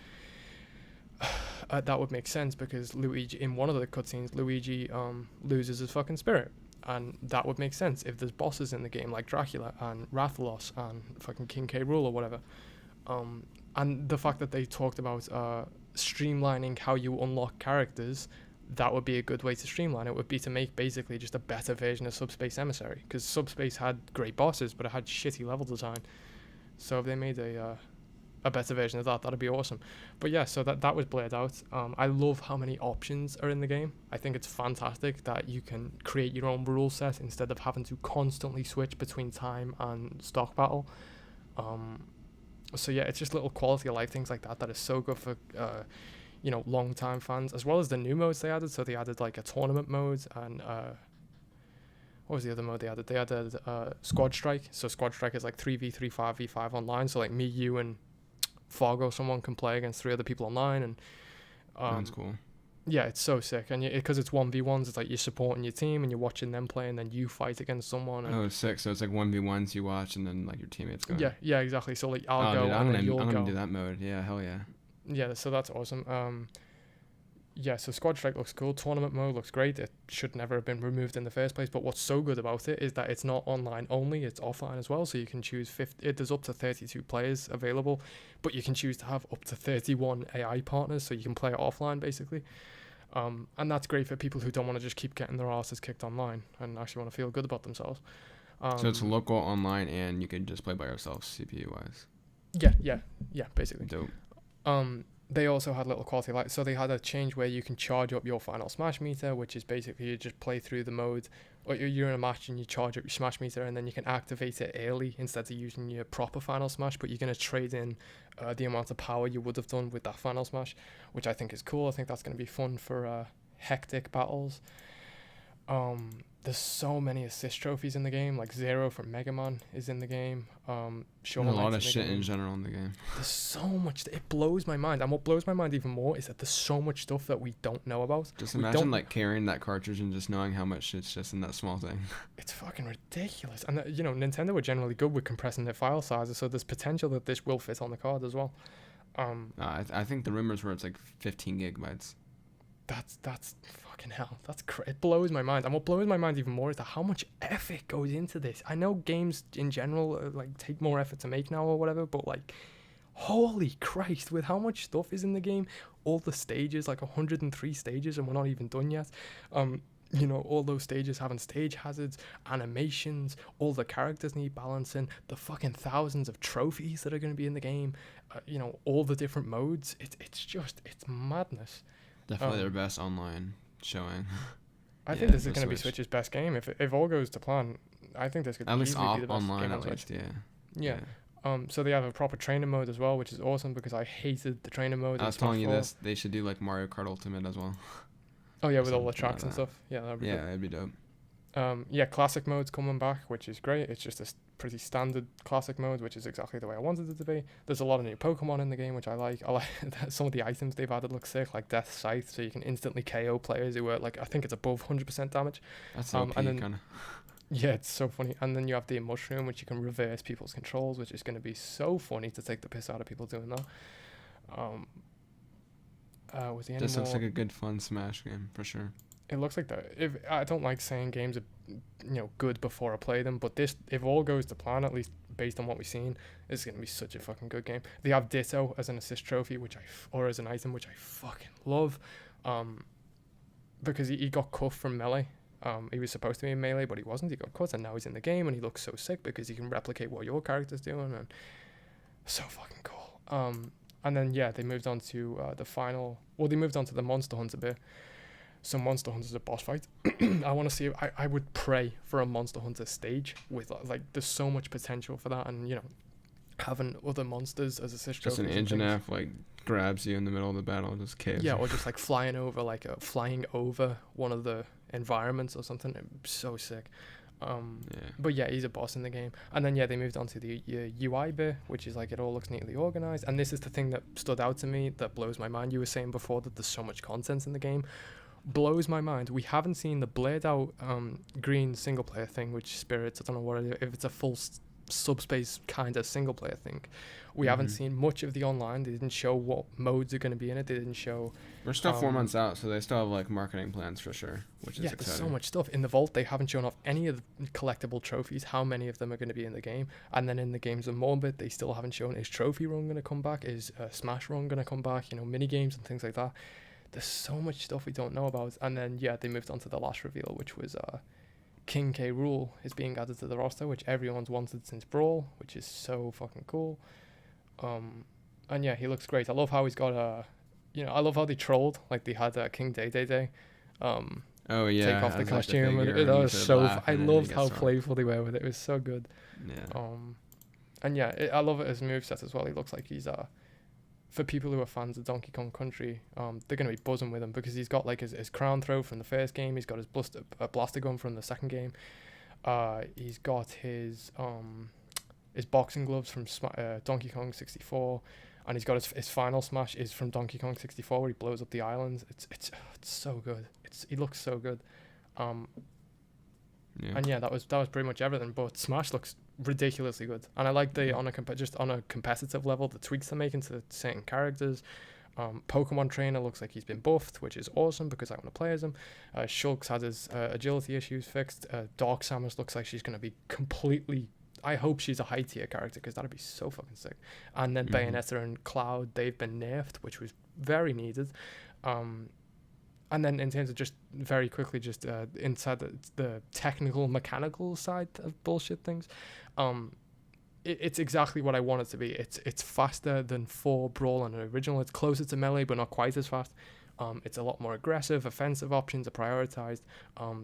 that would make sense because Luigi in one of the cutscenes, Luigi loses his fucking spirit. And that would make sense if there's bosses in the game like Dracula and Rathalos and fucking King K. Rool or whatever. And the fact that they talked about streamlining how you unlock characters, that would be a good way to streamline it. Would be to make basically just a better version of Subspace Emissary, because Subspace had great bosses, but it had shitty level design. So if they made a better version of that, that'd be awesome. But yeah, so that was blurred out. I love how many options are in the game. I think it's fantastic that you can create your own rule set instead of having to constantly switch between time and stock battle. So yeah, it's just little quality of life things like that is so good for long time fans, as well as the new modes they added. So they added like a tournament mode, and what was the other mode they added? They added Squad Strike. So Squad Strike is like 3v3, 5v5 online. So like me, you, and Fargo, someone can play against 3 other people online, and that's cool. Yeah, it's so sick, and because it's 1v1s, it's like you're supporting your team and you're watching them play, and then you fight against someone. And it's sick. So it's like 1v1s you watch, and then like your teammates go. Yeah, exactly. So like I'll go, dude, and then you'll go. I'm gonna do that mode. Yeah, hell yeah. Yeah, so that's awesome. Yeah, so Squad Strike looks cool. Tournament mode looks great. It should never have been removed in the first place. But what's so good about it is that it's not online only, it's offline as well. So you can choose there's up to 32 players available, but you can choose to have up to 31 AI partners, so you can play it offline basically. And that's great for people who don't want to just keep getting their asses kicked online and actually want to feel good about themselves. So it's local, online, and you can just play by yourself, CPU wise. Yeah, basically. Dope. They also had little quality light, so they had a change where you can charge up your final smash meter, which is basically you just play through the mode, or you're in a match and you charge up your smash meter, and then you can activate it early instead of using your proper final smash, but you're going to trade in the amount of power you would have done with that final smash, which I think is cool. I think that's going to be fun for hectic battles. There's so many assist trophies in the game, like Zero from Mega Man is in the game. There's a lot of shit in general in the game. There's so much. It blows my mind. And what blows my mind even more is that there's so much stuff that we don't know about. Just imagine like carrying that cartridge and just knowing how much shit's just in that small thing. It's fucking ridiculous. And Nintendo were generally good with compressing their file sizes, so there's potential that this will fit on the card as well. I think the rumors were it's like 15 gigabytes. That's fucking hell. It blows my mind. And what blows my mind even more is that how much effort goes into this. I know games in general like take more effort to make now or whatever, but like, holy Christ, with how much stuff is in the game, all the stages, like 103 stages, and we're not even done yet. All those stages having stage hazards, animations, all the characters need balancing, the fucking thousands of trophies that are going to be in the game, all the different modes. It's madness. Definitely their best online showing. I think this is going to be Switch's best game. If all goes to plan, I think this could at least easily be the best online game on at Switch. least, yeah. So they have a proper trainer mode as well, which is awesome because I hated the trainer mode. I was telling you this, they should do like Mario Kart Ultimate as well. Oh yeah, with all the tracks and stuff. Yeah, that'd be dope. It'd be dope. Classic mode's coming back, which is great. It's just a pretty standard classic mode, which is exactly the way I wanted it to be. There's a lot of new Pokemon in the game, which I like. I like some of the items they've added look sick, like Death Scythe, so you can instantly KO players who are like, I think it's above 100% damage. That's OP, and then, kind of. Yeah, it's so funny. And then you have the mushroom, which you can reverse people's controls, which is going to be so funny to take the piss out of people doing that. Was there any This looks more? like a good fun Smash game for sure. It looks like that. If I don't like saying games are, good before I play them, but this, if all goes to plan, at least based on what we've seen, it's gonna be such a fucking good game. They have Ditto as an assist trophy, or as an item, which I fucking love, because he got cut from Melee. He was supposed to be in Melee, but he wasn't. He got cut, and now he's in the game, and he looks so sick because he can replicate what your character's doing, and so fucking cool. And then they moved on to the final. Well, they moved on to the Monster Hunter bit. So Monster Hunter's a boss fight. I want to see. I would pray for a Monster Hunter stage with like. There's so much potential for that, and having other monsters as assist just an trophies and engine things. F like grabs you in the middle of the battle, just KOs. Yeah, or just like flying over one of the environments or something. It's so sick. But he's a boss in the game. And then they moved on to the UI bit, which is like it all looks neatly organized. And this is the thing that stood out to me that blows my mind. You were saying before that there's so much content in the game. Blows my mind. We haven't seen the blurred out green single player thing, which Spirits, I don't know what it is, if it's a full subspace kind of single player thing. We haven't seen much of the online. They didn't show what modes are going to be in it. They didn't show. We're still 4 months out, so they still have like marketing plans for sure, which is exciting. There's so much stuff in the vault. They haven't shown off any of the collectible trophies, how many of them are going to be in the game. And then in the games of Morbid, they still haven't shown, is trophy run going to come back, is Smash run going to come back, mini games and things like that. There's so much stuff we don't know about. And then they moved on to the last reveal, which was King K. Rool is being added to the roster, which everyone's wanted since Brawl, which is so fucking cool. And he looks great. I love how he's got I love how they trolled, like they had King Day. Take off the costume. It was so. I loved how playful they were with it. It was so good. Yeah. I love it as moveset as well. He looks like he's for people who are fans of Donkey Kong Country, they're gonna be buzzing with him because he's got like his crown throw from the first game. He's got his blaster gun from the second game. He's got his boxing gloves from Donkey Kong 64, and he's got his final smash is from Donkey Kong 64 where he blows up the islands. It's so good. He looks so good. And that was pretty much everything. But Smash looks ridiculously good, and I like the on a competitive level the tweaks they're making to certain characters. Pokemon Trainer looks like he's been buffed, which is awesome because I want to play as him. Shulk's had his agility issues fixed. Dark Samus looks like she's going to be completely... I hope she's a high tier character because that'd be so fucking sick. And then Bayonetta and Cloud, they've been nerfed, which was very needed. And then in terms of just very quickly, just inside the technical, mechanical side of bullshit things, it's exactly what I want it to be. It's faster than 4 Brawl and original. It's closer to Melee, but not quite as fast. It's a lot more aggressive. Offensive options are prioritized.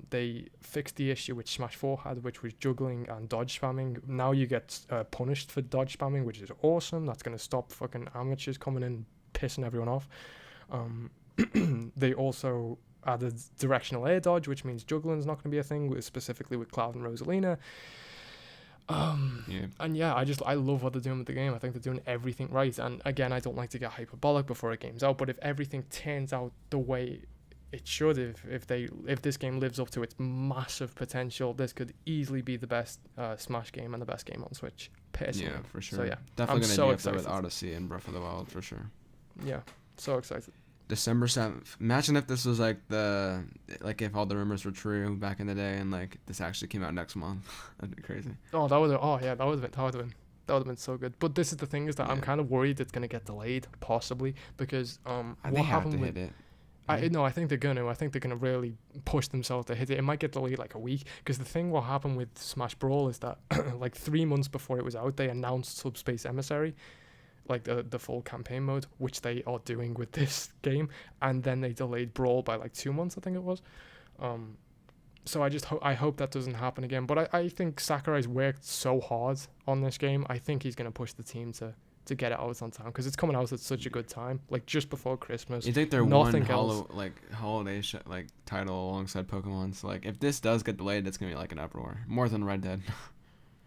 They fixed the issue which Smash 4 had, which was juggling and dodge spamming. Now you get punished for dodge spamming, which is awesome. That's going to stop fucking amateurs coming in pissing everyone off. They also added directional air dodge, which means juggling's not going to be a thing, specifically with Cloud and Rosalina. And yeah, I love what they're doing with the game. I think they're doing everything right. And again, I don't like to get hyperbolic before a game's out, but if everything turns out the way it should, if this game lives up to its massive potential, this could easily be the best Smash game and the best game on Switch, personally. Yeah, for sure. So yeah, definitely I'm gonna so do excited that with Odyssey and Breath of the Wild for sure. Yeah, so excited. December 7th. Imagine if this was if all the rumors were true back in the day and like this actually came out next month. That'd be crazy. That would have been so good. But this is the thing, is that I'm kind of worried it's gonna get delayed, possibly, because They have to hit it. I think they're gonna. I think they're gonna really push themselves to hit it. It might get delayed like a week, because the thing what happened with Smash Brawl is that like 3 months before it was out, they announced Subspace Emissary, like the full campaign mode, which they are doing with this game, and then they delayed Brawl by like 2 months, I think it was. So I hope that doesn't happen again. But I think Sakurai's worked so hard on this game. I think he's gonna push the team to get it out on time, because it's coming out at such a good time, like just before Christmas. You think they're one holiday title alongside Pokemon? So like if this does get delayed, it's gonna be like an uproar, more than Red Dead.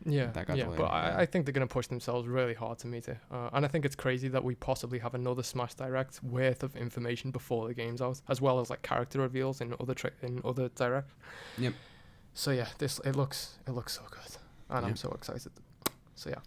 Yeah, but I think they're going to push themselves really hard to meet it. And I think it's crazy that we possibly have another Smash Direct worth of information before the game's out, as well as like character reveals in other Direct. Yep. So yeah, it looks so good, and I'm so excited. So yeah.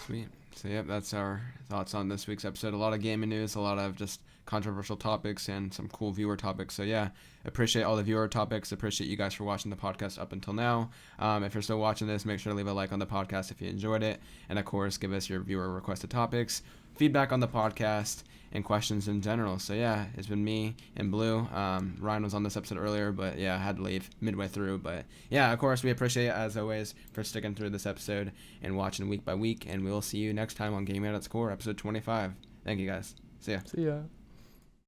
Sweet. So yep, that's our thoughts on this week's episode. A lot of gaming news, a lot of just controversial topics, and some cool viewer topics. So yeah, appreciate all the viewer topics. Appreciate you guys for watching the podcast up until now. If you're still watching this, make sure to leave a like on the podcast if you enjoyed it, and of course give us your viewer requested topics, feedback on the podcast, and questions in general. So yeah, it's been me and Blue. Ryan was on this episode earlier, but yeah, I had to leave midway through. But yeah, of course, we appreciate it as always for sticking through this episode and watching week by week, and we will see you next time on Gaming at its Core, episode 25. Thank you guys. See ya.